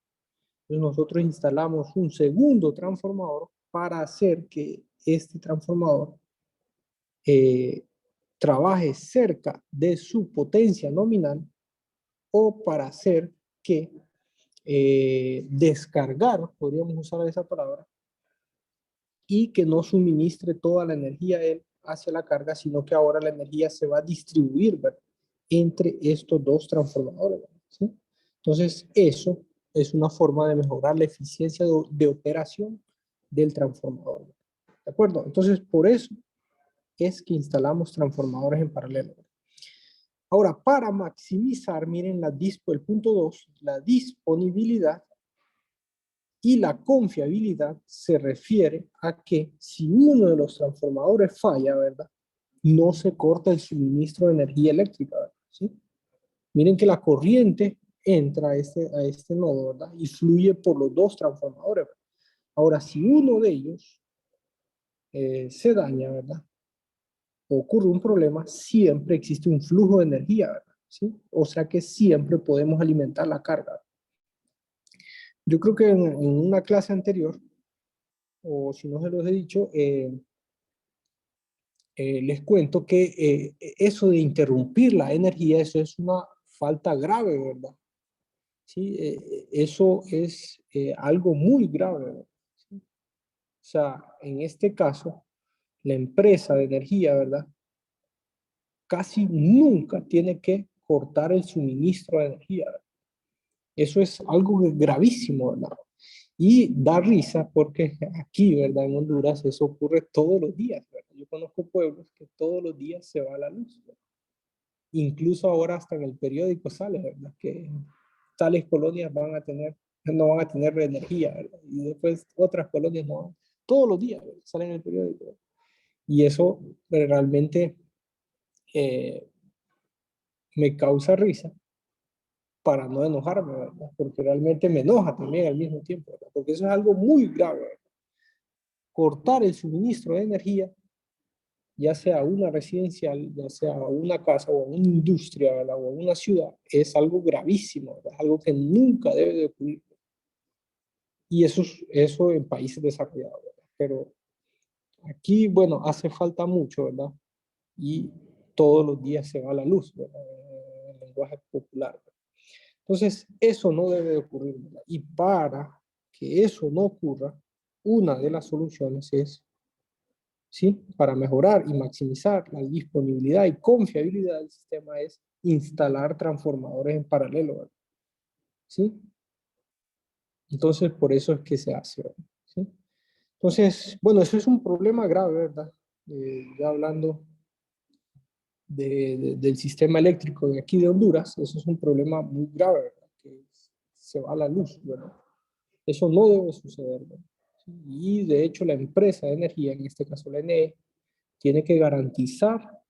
A: Entonces nosotros instalamos un segundo transformador para hacer que este transformador trabaje cerca de su potencia nominal o para hacer que descargar, podríamos usar esa palabra, y que no suministre toda la energía él hacia la carga, sino que ahora la energía se va a distribuir, ¿verdad? Entre estos dos transformadores, ¿sí? Entonces, eso es una forma de mejorar la eficiencia de operación del transformador, ¿de acuerdo? Entonces, por eso es que instalamos transformadores en paralelo. Ahora, para maximizar, miren el punto 2, la disponibilidad y la confiabilidad se refiere a que si uno de los transformadores falla, ¿verdad? No se corta el suministro de energía eléctrica, ¿verdad? ¿Sí? Miren que la corriente entra a este nodo, ¿verdad? Y fluye por los dos transformadores, ¿verdad? Ahora, si uno de ellos se daña, ¿verdad? O ocurre un problema, siempre existe un flujo de energía, ¿verdad? ¿Sí? O sea que siempre podemos alimentar la carga. Yo creo que en una clase anterior, o si no se los he dicho, les cuento que eso de interrumpir la energía, eso es una falta grave, ¿verdad? ¿Sí? Eso es algo muy grave, ¿verdad? ¿Sí? O sea, en este caso, la empresa de energía, ¿verdad? Casi nunca tiene que cortar el suministro de energía, ¿verdad? Eso es algo gravísimo, ¿verdad? Y da risa porque aquí, ¿verdad? En Honduras eso ocurre todos los días, ¿verdad? Yo conozco pueblos que todos los días se va la luz, ¿verdad? Incluso ahora hasta en el periódico sale, ¿verdad? Que tales colonias no van a tener energía, ¿verdad? Y después otras colonias no. Todos los días, ¿verdad? Sale en el periódico, ¿verdad? Y eso realmente eh, me causa risa para no enojarme, ¿verdad? Porque realmente me enoja también al mismo tiempo, ¿verdad? Porque eso es algo muy grave, ¿verdad? Cortar el suministro de energía, ya sea una residencial, ya sea una casa o una industria, ¿verdad? O una ciudad, es algo gravísimo, ¿verdad? Algo que nunca debe de ocurrir. Y eso en países desarrollados, ¿verdad? Pero aquí, bueno, hace falta mucho, ¿verdad? Y todos los días se va la luz, ¿verdad? En el lenguaje popular, ¿verdad? Entonces, eso no debe de ocurrir, ¿verdad? Y para que eso no ocurra, una de las soluciones es, ¿sí? Para mejorar y maximizar la disponibilidad y confiabilidad del sistema es instalar transformadores en paralelo, ¿verdad? ¿Sí? Entonces, por eso es que se hace, ¿verdad? ¿Sí? Entonces, bueno, eso es un problema grave, ¿verdad? Ya hablando del sistema eléctrico de aquí de Honduras, eso es un problema muy grave, ¿verdad? Que se va la luz, ¿verdad? Eso no debe suceder, ¿verdad? Y de hecho la empresa de energía, en este caso la ENE, tiene que garantizar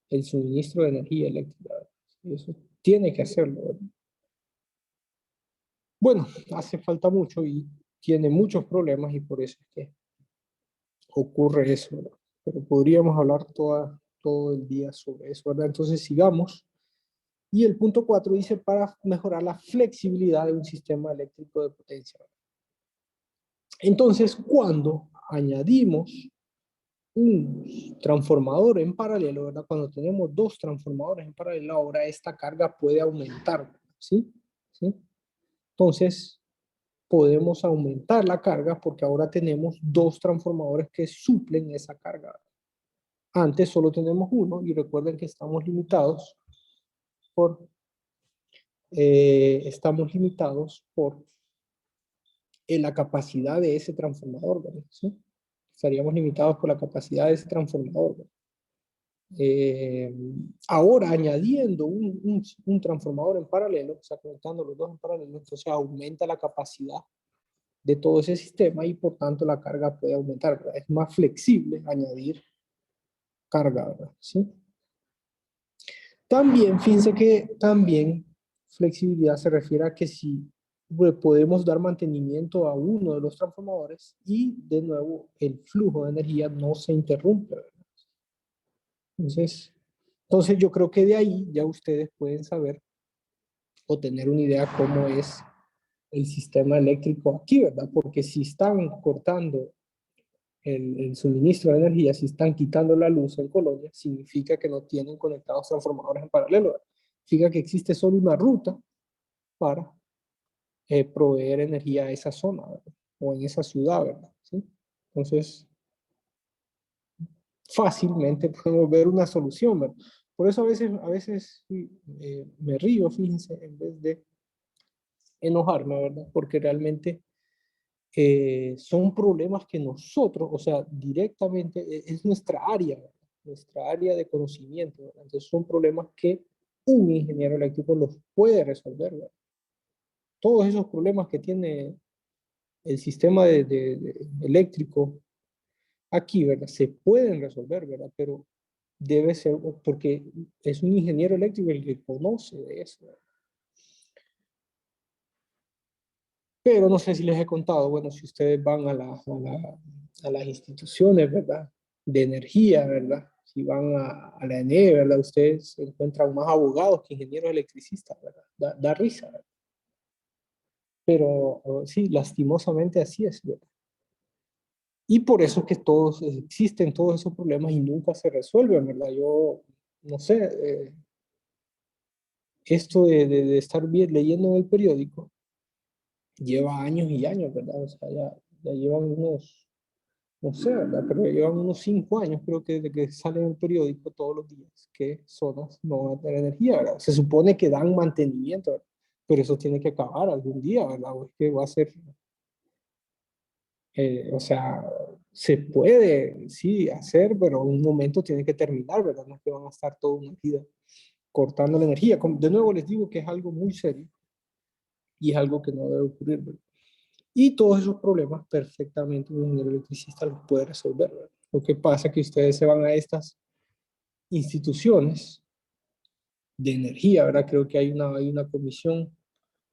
A: el suministro de energía eléctrica, ¿verdad? Eso tiene que hacerlo, ¿verdad? Bueno, hace falta mucho y tiene muchos problemas y por eso es que ocurre eso, ¿verdad? Pero podríamos hablar todo el día sobre eso, ¿verdad? Entonces sigamos. Y el punto 4 dice para mejorar la flexibilidad de un sistema eléctrico de potencia. Entonces, cuando añadimos un transformador en paralelo, ¿verdad? Cuando tenemos dos transformadores en paralelo, ahora esta carga puede aumentar, ¿sí? ¿Sí? Entonces, podemos aumentar la carga porque ahora tenemos dos transformadores que suplen esa carga. Antes solo tenemos uno y recuerden que estamos limitados por la capacidad de ese transformador, ¿verdad? ¿Sí? Estaríamos limitados por la capacidad de ese transformador, ¿verdad? Ahora añadiendo un transformador en paralelo, o sea, conectando los dos en paralelo, entonces aumenta la capacidad de todo ese sistema y por tanto la carga puede aumentar, ¿verdad? Es más flexible añadir carga, ¿verdad? ¿Sí? También, fíjense que también flexibilidad se refiere a que si podemos dar mantenimiento a uno de los transformadores y de nuevo el flujo de energía no se interrumpe, ¿verdad? Entonces yo creo que de ahí ya ustedes pueden saber o tener una idea cómo es el sistema eléctrico aquí, ¿verdad? Porque si están cortando el suministro de energía, si están quitando la luz en Colombia, significa que no tienen conectados transformadores en paralelo, ¿verdad? Significa que existe solo una ruta para proveer energía a esa zona, ¿verdad? O en esa ciudad, ¿verdad? ¿Sí? Entonces, fácilmente podemos ver una solución, ¿verdad? Por eso a veces me río, fíjense, en vez de enojarme, ¿verdad? Porque realmente son problemas que nosotros, o sea, directamente es nuestra área, ¿verdad? Nuestra área de conocimiento, ¿verdad? Entonces son problemas que un ingeniero eléctrico los puede resolver, ¿verdad? Todos esos problemas que tiene el sistema eléctrico aquí, ¿verdad? Se pueden resolver, ¿verdad? Pero debe ser porque es un ingeniero eléctrico el que conoce de eso, ¿verdad? Pero no sé si les he contado, bueno, si ustedes van a las instituciones, ¿verdad? De energía, ¿verdad? Si van a la ENE, ¿verdad? Ustedes encuentran más abogados que ingenieros electricistas, ¿verdad? Da risa, ¿verdad? Pero sí, lastimosamente así es, ¿verdad? Y por eso es que existen todos esos problemas y nunca se resuelven, ¿verdad? Yo, no sé, esto de estar leyendo en el periódico lleva años y años, ¿verdad? O sea, ya llevan unos, no sé, ¿verdad? Pero ya llevan unos 5 años, creo que desde que sale en el periódico todos los días, que zonas no van a tener energía, ¿verdad? Se supone que dan mantenimiento, ¿verdad? Pero eso tiene que acabar algún día, ¿verdad? O es que va a ser, o sea, se puede, sí, hacer, pero en un momento tiene que terminar, ¿verdad? No es que van a estar toda una vida cortando la energía. De nuevo les digo que es algo muy serio y es algo que no debe ocurrir, ¿verdad? Y todos esos problemas perfectamente un ingeniero electricista los puede resolver, ¿verdad? Lo que pasa es que ustedes se van a estas instituciones de energía, ¿verdad? Creo que hay una comisión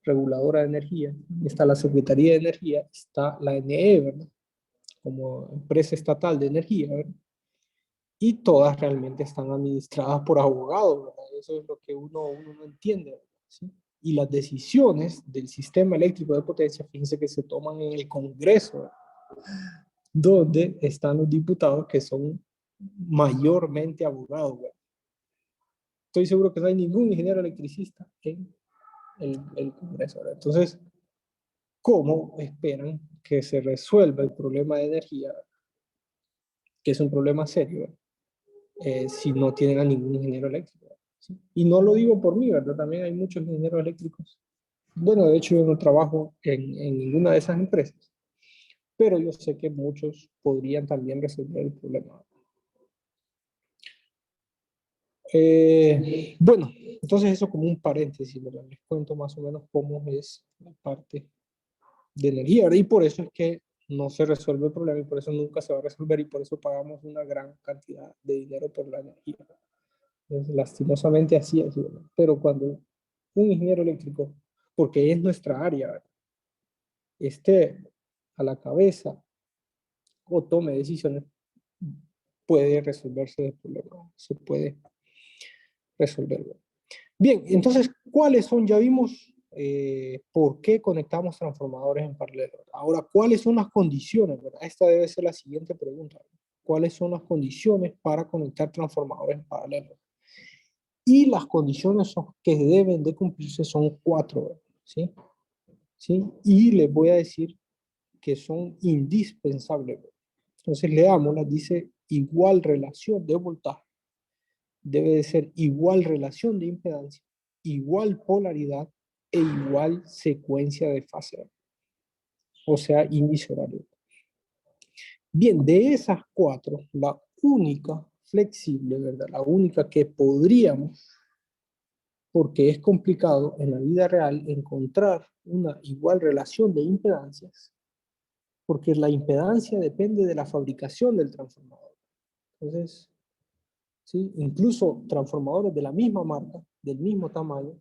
A: reguladora de energía, está la Secretaría de Energía, está la NE, ¿verdad? Como empresa estatal de energía, ¿verdad? Y todas realmente están administradas por abogados, ¿verdad? Eso es lo que uno no entiende, ¿verdad? ¿Sí? Y las decisiones del sistema eléctrico de potencia, fíjense que se toman en el Congreso, ¿verdad? Donde están los diputados que son mayormente abogados, ¿verdad? Estoy seguro que no hay ningún ingeniero electricista en el Congreso, ¿verdad? Entonces, ¿cómo esperan que se resuelva el problema de energía, que es un problema serio, si no tienen a ningún ingeniero eléctrico? ¿Sí? Y no lo digo por mí, ¿verdad? También hay muchos ingenieros eléctricos. Bueno, de hecho yo no trabajo en ninguna de esas empresas, pero yo sé que muchos podrían también resolver el problema. Bueno, entonces eso como un paréntesis, ¿verdad? Les cuento más o menos cómo es la parte de energía, ¿verdad? Y por eso es que no se resuelve el problema y por eso nunca se va a resolver y por eso pagamos una gran cantidad de dinero por la energía. Entonces, lastimosamente así es, ¿verdad? Pero cuando un ingeniero eléctrico, porque es nuestra área, ¿verdad? Esté a la cabeza o tome decisiones, puede resolverse el problema, se puede resolver. Bien, entonces, ¿cuáles son? Ya vimos por qué conectamos transformadores en paralelo. Ahora, ¿cuáles son las condiciones? ¿Verdad? Esta debe ser la siguiente pregunta. ¿Cuáles son las condiciones para conectar transformadores en paralelo? Y las condiciones que deben de cumplirse son 4, ¿sí? ¿Sí? Y les voy a decir que son indispensables. Entonces, leámoslas, dice igual relación de voltaje, debe de ser igual relación de impedancia, igual polaridad e igual secuencia de fase, o sea, índice horario. Bien, de esas 4, la única flexible, ¿verdad? La única que podríamos, porque es complicado en la vida real encontrar una igual relación de impedancias, porque la impedancia depende de la fabricación del transformador. Entonces, ¿sí? Incluso transformadores de la misma marca, del mismo tamaño,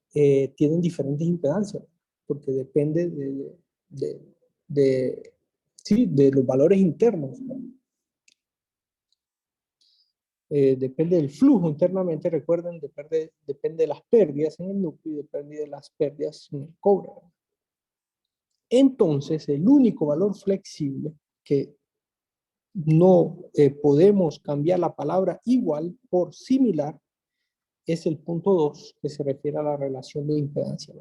A: tienen diferentes impedancias, porque depende de, de, sí, de los valores internos, ¿no? Depende del flujo internamente, recuerden, depende de las pérdidas en el núcleo y depende de las pérdidas en el cobre. Entonces, el único valor flexible que no podemos cambiar la palabra igual por similar es el punto 2, que se refiere a la relación de impedancia.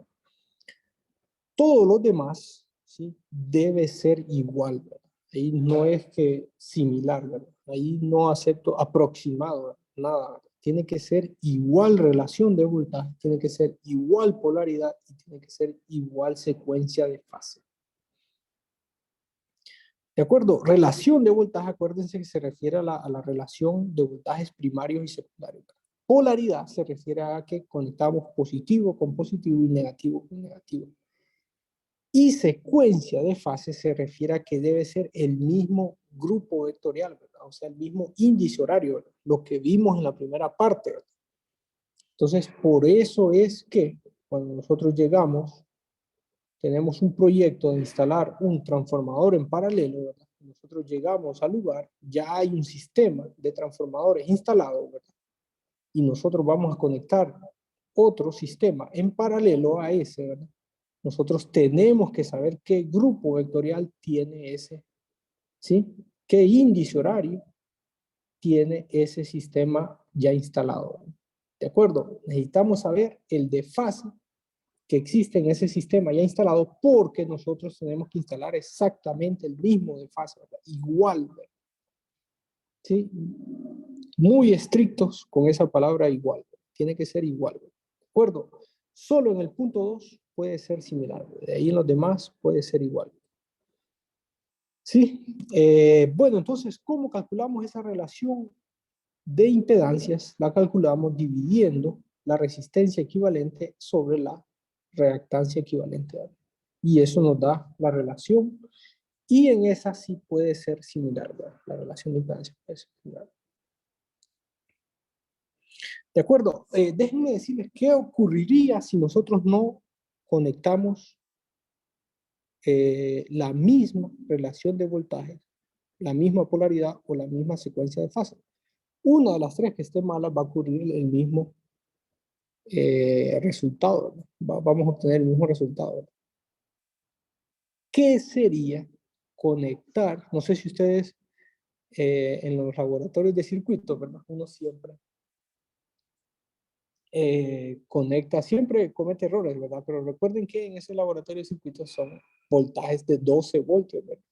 A: Todos los demás, ¿sí? Debe ser igual, ¿verdad? Ahí no es que similar, ¿verdad? Ahí no acepto aproximado, ¿verdad? Nada, ¿verdad? Tiene que ser igual relación de voltaje, tiene que ser igual polaridad y tiene que ser igual secuencia de fase. ¿De acuerdo? Relación de voltaje, acuérdense que se refiere a la relación de voltajes primarios y secundarios. Polaridad se refiere a que conectamos positivo con positivo y negativo con negativo. Y secuencia de fases se refiere a que debe ser el mismo grupo vectorial, ¿verdad? O sea, el mismo índice horario, ¿verdad? Lo que vimos en la primera parte, ¿verdad? Entonces, por eso es que cuando nosotros llegamos, tenemos un proyecto de instalar un transformador en paralelo, ¿verdad? Nosotros llegamos al lugar, ya hay un sistema de transformadores instalado, ¿verdad? Y nosotros vamos a conectar otro sistema en paralelo a ese, ¿verdad? Nosotros tenemos que saber qué grupo vectorial tiene ese, ¿sí? ¿Qué índice horario tiene ese sistema ya instalado? ¿De acuerdo? Necesitamos saber el desfase que existe en ese sistema ya instalado porque nosotros tenemos que instalar exactamente el mismo desfase, ¿verdad? Igual, ¿verdad? ¿Sí? Muy estrictos con esa palabra igual. Tiene que ser igual, ¿verdad? ¿De acuerdo? Solo en el punto 2 puede ser similar. De ahí en los demás puede ser igual. ¿Sí? Bueno, entonces, ¿cómo calculamos esa relación de impedancias? La calculamos dividiendo la resistencia equivalente sobre la reactancia equivalente. Y eso nos da la relación. Y en esa sí puede ser similar, ¿verdad? La relación de impedancia puede ser similar. ¿De acuerdo? Déjenme decirles qué ocurriría si nosotros no conectamos la misma relación de voltaje, la misma polaridad o la misma secuencia de fase. Una de las tres que esté mala va a ocurrir el mismo resultado, ¿no? Vamos a obtener el mismo resultado, ¿no? ¿Qué sería conectar? No sé si ustedes en los laboratorios de circuitos, ¿verdad? Uno siempre conecta, siempre comete errores, ¿verdad? Pero recuerden que en ese laboratorio de circuitos son voltajes de 12 voltios, ¿verdad?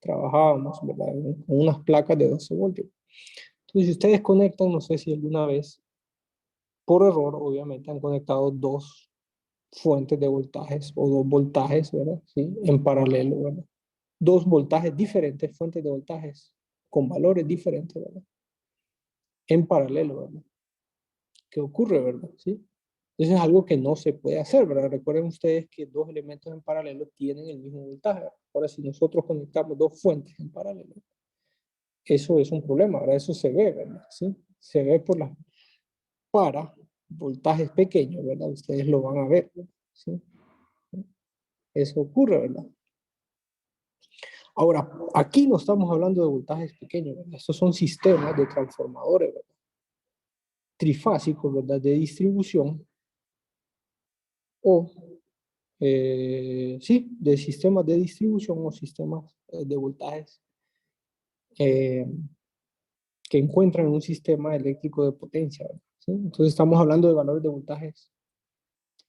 A: Trabajábamos, ¿verdad? Con unas placas de 12 voltios. Entonces, si ustedes conectan, no sé si alguna vez, por error, obviamente, han conectado dos fuentes de voltajes o dos voltajes, ¿verdad? ¿Sí? En paralelo, ¿verdad? Dos voltajes diferentes, fuentes de voltajes con valores diferentes, ¿verdad? En paralelo, ¿verdad? ¿Qué ocurre, verdad? ¿Sí? Eso es algo que no se puede hacer, ¿verdad? Recuerden ustedes que dos elementos en paralelo tienen el mismo voltaje. Ahora, si nosotros conectamos dos fuentes en paralelo, eso es un problema, ¿verdad? Eso se ve, ¿verdad? ¿Sí? Se ve para voltajes pequeños, ¿verdad? Ustedes lo van a ver, ¿sí? Eso ocurre, ¿verdad? Ahora, aquí no estamos hablando de voltajes pequeños, ¿verdad? Estos son sistemas de transformadores, ¿verdad? Trifásicos, ¿verdad? De distribución o, sí, de sistemas de distribución o sistemas de voltajes eh, que encuentran en un sistema eléctrico de potencia, ¿verdad? ¿Sí? Entonces estamos hablando de valores de voltajes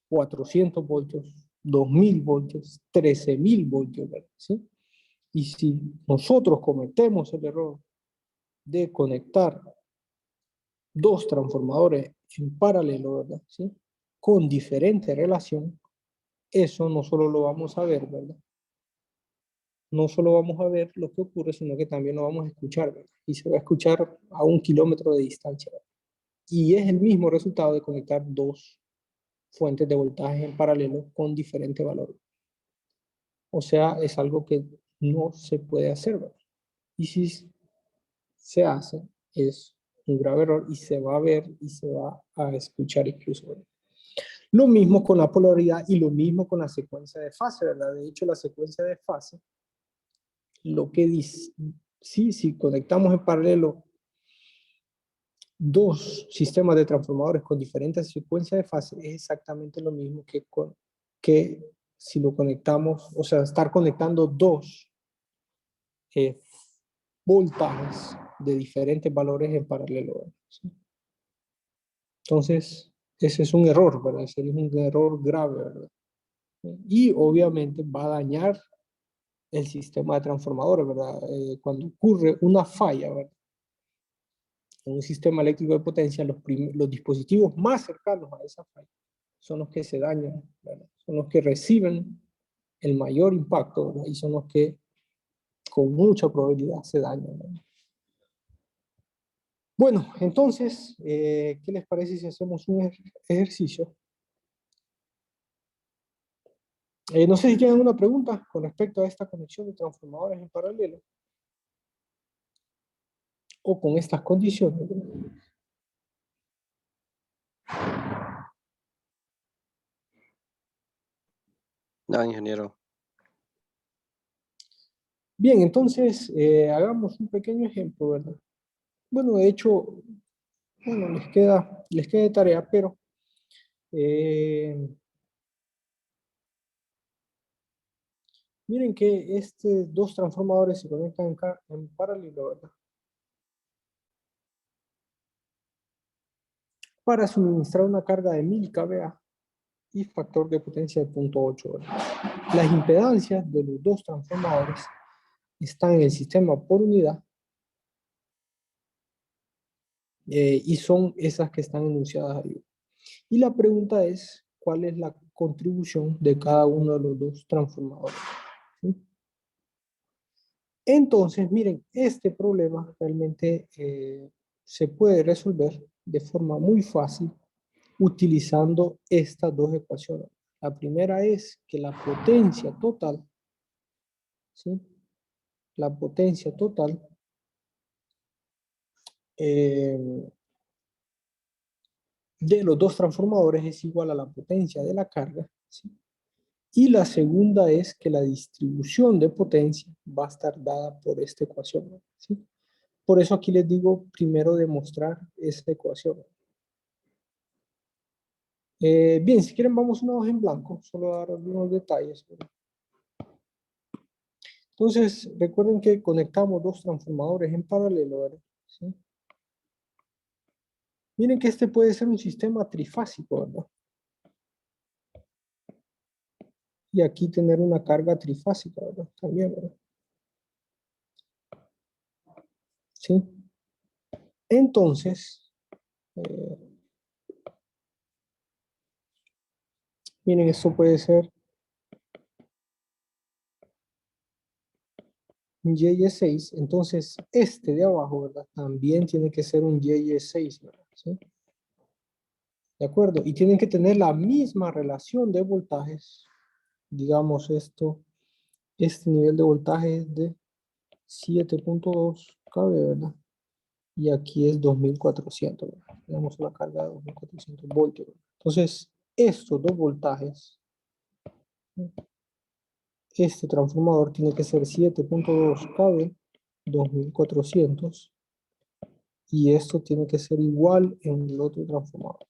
A: 400 voltios, 2000 voltios, 13.000 voltios, ¿verdad? ¿Sí? Y si nosotros cometemos el error de conectar dos transformadores en paralelo, ¿verdad? ¿Sí? Con diferente relación, eso no solo lo vamos a ver, ¿verdad? No solo vamos a ver lo que ocurre, sino que también lo vamos a escuchar, ¿verdad? Y se va a escuchar a 1 kilómetro de distancia, ¿verdad? Y es el mismo resultado de conectar dos fuentes de voltaje en paralelo con diferente valor. O sea, es algo que no se puede hacer, ¿verdad? Y si se hace, es un grave error y se va a ver y se va a escuchar incluso, ¿verdad? Lo mismo con la polaridad y lo mismo con la secuencia de fase, ¿verdad? De hecho, la secuencia de fase, lo que dice, sí, si conectamos en paralelo dos sistemas de transformadores con diferentes secuencias de fase, es exactamente lo mismo que si lo conectamos, o sea, estar conectando dos eh, voltajes de diferentes valores en paralelo, ¿sí? Entonces, ese es un error, ¿verdad? Ese es un error grave, ¿verdad? Y obviamente va a dañar el sistema de transformadores, ¿verdad? Cuando ocurre una falla, ¿verdad? En un sistema eléctrico de potencia, los dispositivos más cercanos a esa falla son los que se dañan, ¿verdad? Son los que reciben el mayor impacto, ¿verdad? Y son los que con mucha probabilidad se dañan, ¿verdad? Bueno, entonces, ¿qué les parece si hacemos un ejercicio? No sé si tienen alguna pregunta con respecto a esta conexión de transformadores en paralelo o con estas condiciones, ¿verdad?
B: No, ingeniero.
A: Bien, entonces hagamos un pequeño ejemplo, ¿verdad? Bueno, de hecho, bueno, les queda de tarea, pero miren que estos dos transformadores se conectan en paralelo, ¿verdad? Para suministrar una carga de 1000 kVA y factor de potencia de 0.8, ¿verdad? Las impedancias de los dos transformadores están en el sistema por unidad y son esas que están enunciadas ahí. Y la pregunta es, ¿cuál es la contribución de cada uno de los dos transformadores? ¿Sí? Entonces, miren, este problema realmente se puede resolver de forma muy fácil utilizando estas dos ecuaciones. La primera es que la potencia total, ¿sí? La potencia total eh, de los dos transformadores es igual a la potencia de la carga, ¿sí? Y la segunda es que la distribución de potencia va a estar dada por esta ecuación, ¿sí? Por eso aquí les digo primero demostrar esta ecuación. Bien, si quieren vamos una hoja en blanco, solo a dar algunos detalles, ¿verdad? Entonces, recuerden que conectamos dos transformadores en paralelo, ¿verdad? ¿Sí? Miren que este puede ser un sistema trifásico, ¿verdad? Y aquí tener una carga trifásica, ¿verdad? También, ¿verdad? ¿Sí? Entonces, eh, miren, esto puede ser un YY6, entonces este de abajo, ¿verdad? También tiene que ser un YY6, ¿verdad? ¿Sí? ¿De acuerdo? Y tienen que tener la misma relación de voltajes. Digamos este nivel de voltaje es de 7.2 kV, ¿verdad? y aquí es 2400. ¿Verdad? Tenemos una carga de 2400 voltios. ¿Verdad? Entonces, estos dos voltajes, este transformador tiene que ser 7.2 kV 2400 y esto tiene que ser igual en el otro transformador.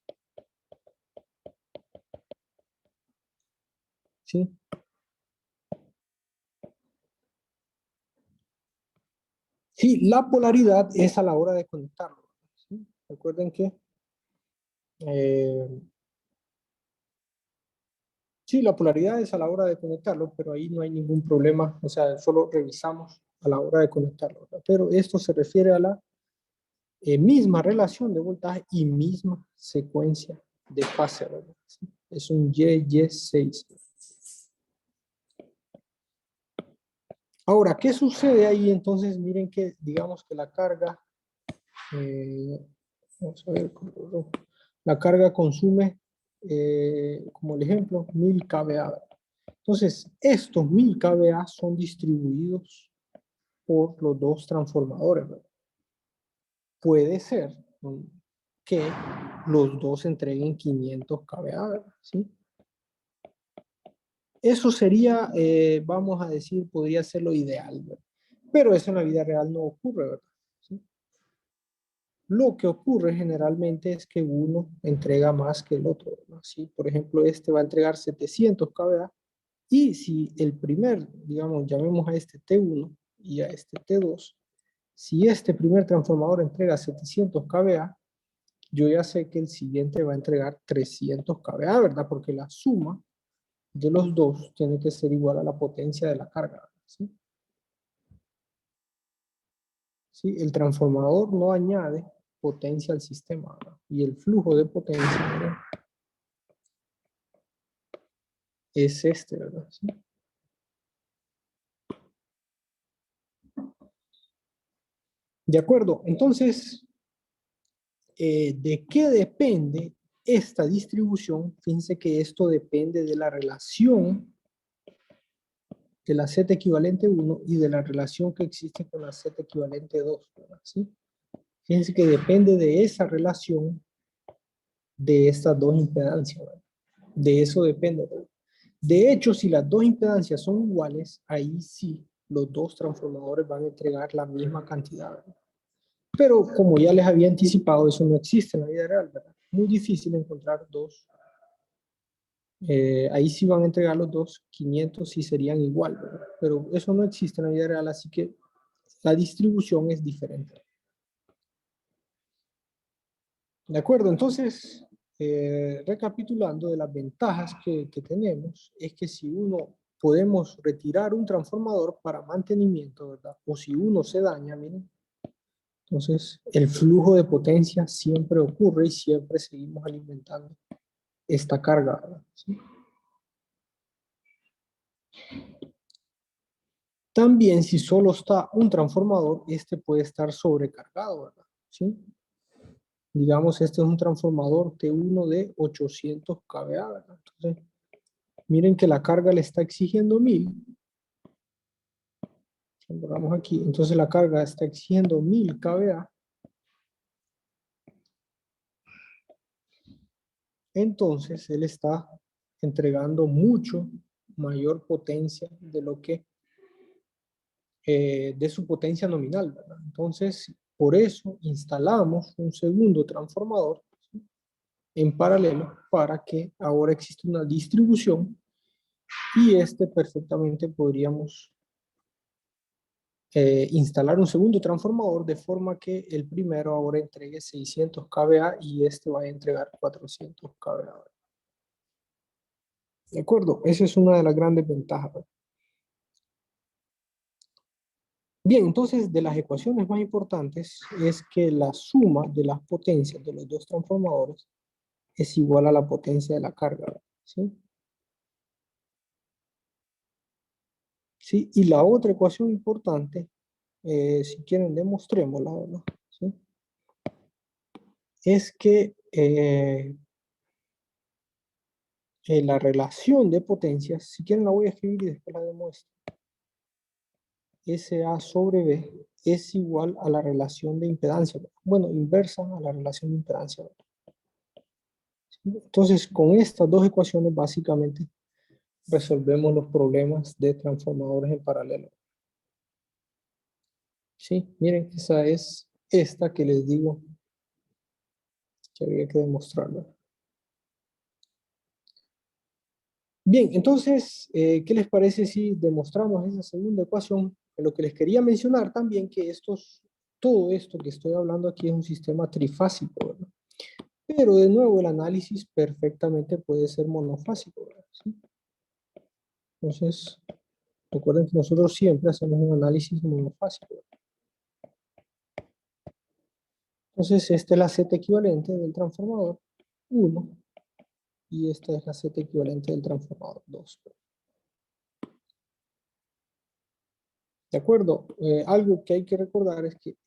A: ¿Sí? Sí, la polaridad es a la hora de conectarlo. ¿Sí? Recuerden que sí, la polaridad es a la hora de conectarlo, pero ahí no hay ningún problema, o sea, solo revisamos a la hora de conectarlo, ¿verdad? Pero esto se refiere a la misma relación de voltaje y misma secuencia de fase, ¿verdad? ¿Sí? Es un Y6. Ahora, ¿qué sucede ahí? Entonces, miren que, digamos que la carga, vamos a ver, la carga consume, como el ejemplo, 1000 kVA. Entonces, estos 1000 kVA son distribuidos por los dos transformadores, ¿verdad? Puede ser, ¿no?, que los dos entreguen 500 kVA, ¿verdad? ¿Sí? Eso sería, vamos a decir, podría ser lo ideal, ¿verdad? Pero eso en la vida real no ocurre, ¿verdad? ¿Sí? Lo que ocurre generalmente es que uno entrega más que el otro, ¿verdad? ¿Sí? Por ejemplo, este va a entregar 700 kVA y si el primer, digamos, llamemos a este T1 y a este T2, si este primer transformador entrega 700 kVA, yo ya sé que el siguiente va a entregar 300 kVA, ¿verdad? Porque la suma de los dos tiene que ser igual a la potencia de la carga, ¿sí? ¿Sí? El transformador no añade potencia al sistema, ¿verdad? Y el flujo de potencia, ¿verdad?, es este, ¿verdad? ¿Sí? De acuerdo, entonces, ¿de qué depende esta distribución? Fíjense que esto depende de la relación de la Z equivalente 1 y de la relación que existe con la Z equivalente 2, ¿verdad? ¿Sí? Fíjense que depende de esa relación de estas dos impedancias, ¿verdad? De eso depende, ¿verdad? De hecho, si las dos impedancias son iguales, ahí sí los dos transformadores van a entregar la misma cantidad, ¿verdad? Pero como ya les había anticipado, eso no existe en la vida real, ¿verdad? Muy difícil encontrar dos. Ahí sí van a entregar los dos 500 y serían igual, ¿verdad? Pero eso no existe en la vida real, así que la distribución es diferente. De acuerdo, entonces, recapitulando de las ventajas que tenemos, es que si uno podemos retirar un transformador para mantenimiento, ¿verdad? O si uno se daña, miren, entonces el flujo de potencia siempre ocurre y siempre seguimos alimentando esta carga, ¿verdad? ¿Sí? También si solo está un transformador, este puede estar sobrecargado, ¿verdad? ¿Sí? Digamos, este es un transformador T1 de 800 kVA, ¿verdad? Entonces, miren que la carga le está exigiendo 1000. Borramos aquí. Entonces la carga está exigiendo 1000 kVA. Entonces él está entregando mucho mayor potencia de lo que de su potencia nominal, ¿verdad? Entonces, por eso instalamos un segundo transformador, ¿sí?, en paralelo para que ahora exista una distribución y perfectamente podríamos instalar un segundo transformador de forma que el primero ahora entregue 600 kVA y este va a entregar 400 kVA. ¿De acuerdo? Esa es una de las grandes ventajas. Bien, entonces de las ecuaciones más importantes es que la suma de las potencias de los dos transformadores es igual a la potencia de la carga, ¿sí? ¿Sí? Y la otra ecuación importante, si quieren demostrémosla, ¿verdad? ¿Sí? Es que la relación de potencias, si quieren la voy a escribir y después la demuestro. SA sobre B es igual a la relación de impedancia. Bueno, inversa a la relación de impedancia. Entonces, con estas dos ecuaciones, básicamente, resolvemos los problemas de transformadores en paralelo. Sí, miren, esa es esta que les digo que había que demostrarlo. Bien, entonces, ¿qué les parece si demostramos esa segunda ecuación? Lo que les quería mencionar también que todo esto que estoy hablando aquí es un sistema trifásico, ¿verdad? Pero de nuevo el análisis perfectamente puede ser monofásico, ¿verdad? ¿Sí? Entonces, recuerden que nosotros siempre hacemos un análisis monofásico. Entonces, esta es la Z equivalente del transformador 1 y esta es la Z equivalente del transformador 2. ¿De acuerdo? Algo que hay que recordar es que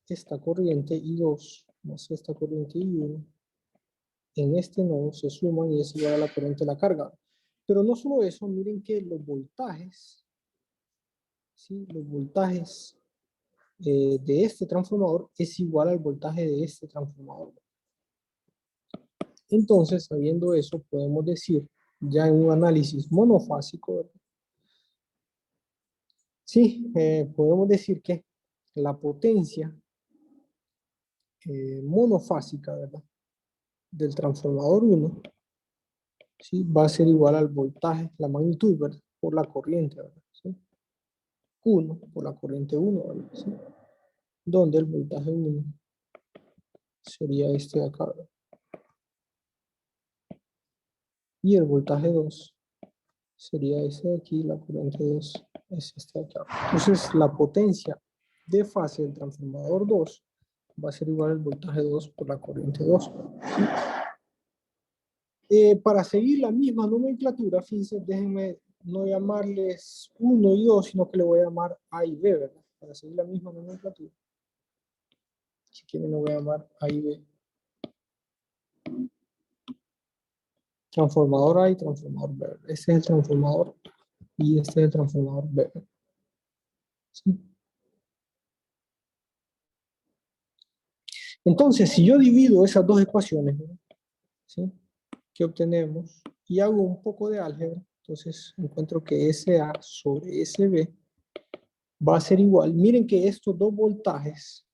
A: esta corriente I2 más esta corriente I1 en este nodo se suman y es igual a la corriente de la carga. Pero no solo eso, miren que los voltajes, ¿sí? Los voltajes de este transformador es igual al voltaje de este transformador. Entonces, sabiendo eso, podemos decir, ya en un análisis monofásico, ¿verdad? Sí, podemos decir que la potencia monofásica, ¿verdad?, del transformador 1, ¿sí?, va a ser igual al voltaje, la magnitud, ¿verdad?, por la corriente, ¿verdad?, ¿sí? 1 por la corriente 1, ¿verdad?, ¿sí?, donde el voltaje 1 sería este de acá, ¿verdad?, y el voltaje 2 sería ese de aquí, la corriente 2 es este de acá. Entonces, la potencia de fase del transformador 2 va a ser igual al voltaje 2 por la corriente 2. Para seguir la misma nomenclatura, fíjense, déjenme no llamarles 1 y 2, sino que le voy a llamar A y B, ¿verdad? Para seguir la misma nomenclatura. Si quieren, le voy a llamar A y B. Transformador A y transformador B. Este es el transformador y este es el transformador B. ¿Sí? Entonces, si yo divido esas dos ecuaciones, ¿sí?, que obtenemos y hago un poco de álgebra, entonces encuentro que SA sobre SB va a ser igual. Miren que estos dos voltajes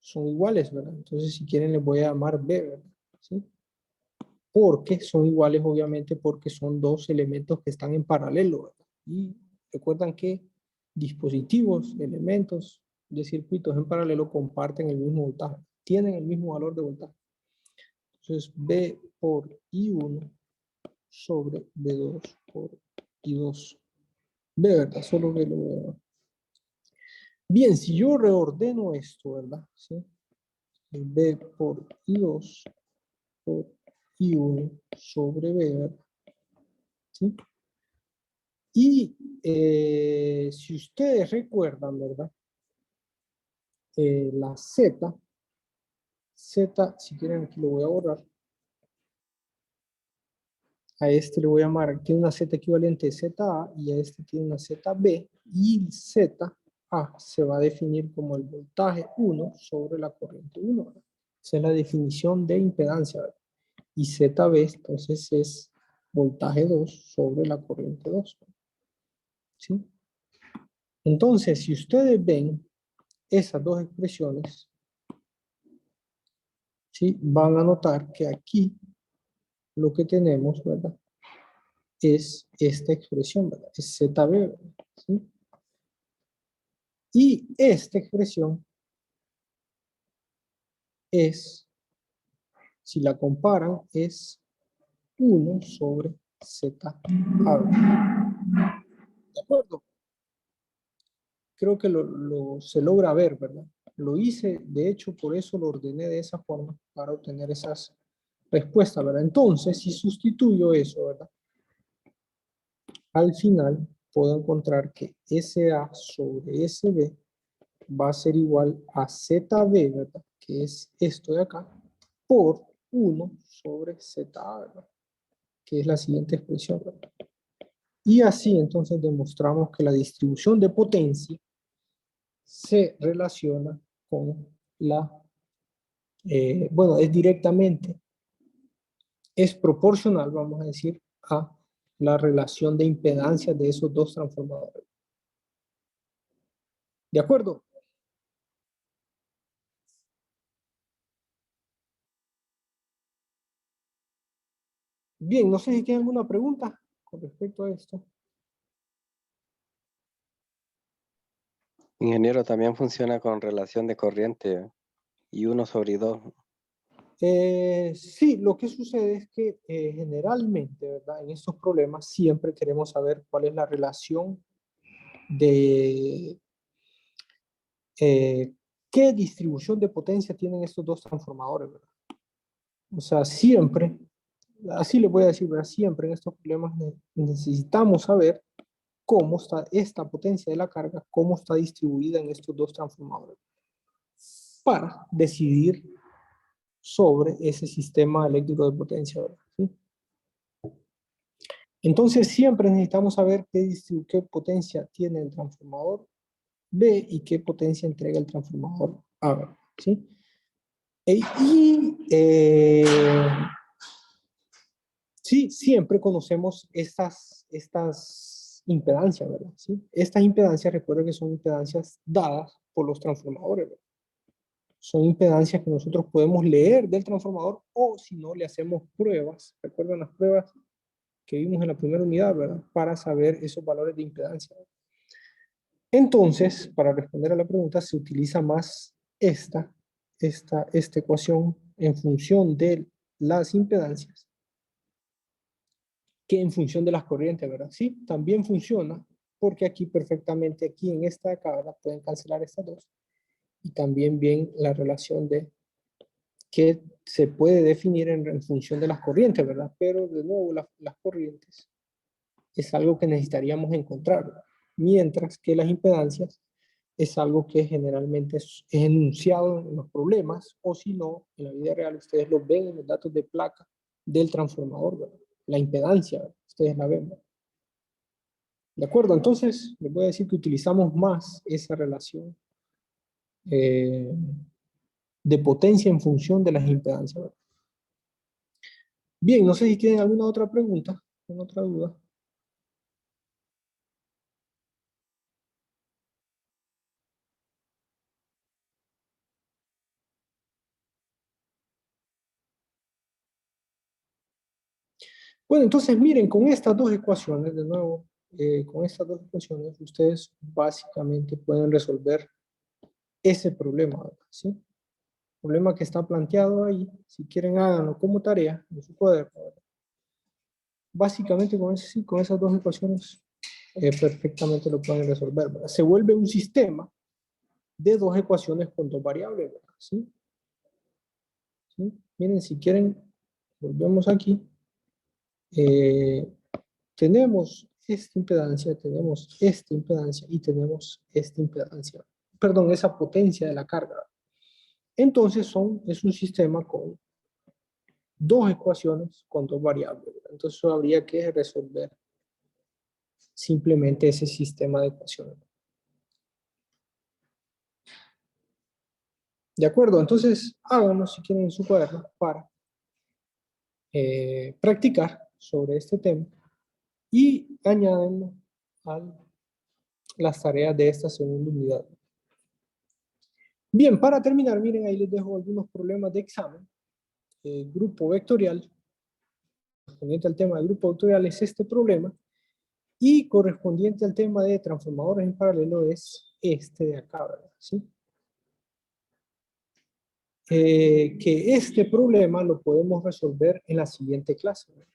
A: son iguales, ¿verdad? Entonces, si quieren, les voy a llamar B, ¿verdad? ¿Sí? Porque son iguales, obviamente, porque son dos elementos que están en paralelo, ¿verdad? Y recuerdan que dispositivos, elementos de circuitos en paralelo comparten el mismo voltaje, tienen el mismo valor de voltaje. Entonces, B por I1 sobre B2 por I2. B, ¿verdad? Solo B lo voy a llamar. Bien, si yo reordeno esto, ¿verdad? ¿Sí? B por I2 por I1 sobre B, ¿verdad? ¿Sí? Y si ustedes recuerdan, ¿verdad? La Z, si quieren aquí lo voy a borrar. A este le voy a llamar, tiene una Z equivalente ZA y a este tiene una ZB. Y ZA se va a definir como el voltaje 1 sobre la corriente 1, ¿verdad? Esa es la definición de impedancia, ¿verdad? Y ZB entonces es voltaje 2 sobre la corriente 2. ¿Sí? Entonces, si ustedes ven esas dos expresiones, ¿sí?, van a notar que aquí lo que tenemos, ¿verdad?, es esta expresión, ¿verdad?, es ZB, ¿verdad? ¿Sí? Y esta expresión es, si la comparan, es 1 sobre ZA. ¿De acuerdo? Creo que se logra ver, ¿verdad? Lo hice, de hecho, por eso lo ordené de esa forma, para obtener esas respuestas, ¿verdad? Entonces, si sustituyo eso, ¿verdad?, al final puedo encontrar que SA sobre SB va a ser igual a ZB, ¿verdad?, que es esto de acá, por 1 sobre ZA, ¿verdad?, que es la siguiente expresión, ¿verdad? Y así entonces demostramos que la distribución de potencia se relaciona con la, bueno, es directamente, es proporcional, vamos a decir, a la relación de impedancia de esos dos transformadores. ¿De acuerdo? Bien, no sé si tienen alguna pregunta con respecto a esto.
B: Ingeniero, también funciona con relación de corriente y 1/2.
A: Sí, lo que sucede es que generalmente, ¿verdad? En estos problemas siempre queremos saber cuál es la relación de qué distribución de potencia tienen estos dos transformadores, ¿verdad? O sea, siempre, así les voy a decir, ¿verdad? Siempre en estos problemas necesitamos saber cómo está esta potencia de la carga, cómo está distribuida en estos dos transformadores, para decidir sobre ese sistema eléctrico de potencia, ¿verdad? ¿Sí? Entonces siempre necesitamos saber qué potencia tiene el transformador B y qué potencia entrega el transformador A, ¿verdad? ¿Sí? Sí, siempre conocemos estas impedancias, ¿verdad? ¿Sí? Estas impedancias, recuerden que son impedancias dadas por los transformadores, ¿verdad? Son impedancias que nosotros podemos leer del transformador o si no, le hacemos pruebas. ¿Recuerdan las pruebas que vimos en la primera unidad, ¿verdad? Para saber esos valores de impedancia. Entonces, para responder a la pregunta, se utiliza más esta ecuación en función de las impedancias que en función de las corrientes, ¿verdad? Sí, también funciona porque aquí perfectamente, aquí en esta de acá, ¿verdad? Pueden cancelar estas dos. Y también bien la relación de que se puede definir en función de las corrientes, ¿verdad? Pero de nuevo, las corrientes es algo que necesitaríamos encontrar, ¿verdad? Mientras que las impedancias es algo que generalmente es enunciado en los problemas, o si no, en la vida real ustedes lo ven en los datos de placa del transformador, ¿verdad? La impedancia, ¿verdad? Ustedes la ven, ¿verdad? ¿De acuerdo? Entonces, les voy a decir que utilizamos más esa relación eh, de potencia en función de las impedancias, ¿verdad? Bien, no sé si tienen alguna otra pregunta, alguna otra duda. Bueno, entonces miren, con estas dos ecuaciones, de nuevo, con estas dos ecuaciones, ustedes básicamente pueden resolver ese problema, ¿verdad? ¿Sí? El problema que está planteado ahí, si quieren háganlo como tarea en su cuaderno, ¿verdad? Básicamente con esas dos ecuaciones perfectamente lo pueden resolver, ¿verdad? Se vuelve un sistema de dos ecuaciones con dos variables, ¿verdad? ¿Sí? ¿Sí? Miren, si quieren, volvemos aquí. Eh, tenemos esta impedancia y tenemos esta impedancia. Perdón, esa potencia de la carga. Entonces es un sistema con dos ecuaciones con dos variables. Entonces habría que resolver simplemente ese sistema de ecuaciones. ¿De acuerdo? Entonces háganlo si quieren en su cuaderno para practicar sobre este tema y añadenlo a las tareas de esta segunda unidad. Bien, para terminar, miren, ahí les dejo algunos problemas de examen. Grupo vectorial, correspondiente al tema del grupo vectorial es este problema, y correspondiente al tema de transformadores en paralelo es este de acá, ¿verdad? ¿Sí? Que este problema lo podemos resolver en la siguiente clase, ¿verdad?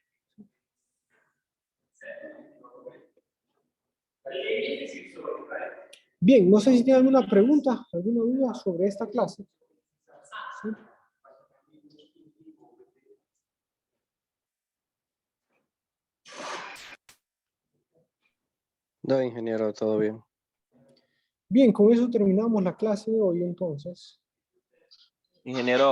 A: Bien, no sé si tienen alguna pregunta, alguna duda sobre esta clase. ¿Sí?
B: No, ingeniero, todo bien.
A: Bien, con eso terminamos la clase de hoy entonces.
C: Ingeniero.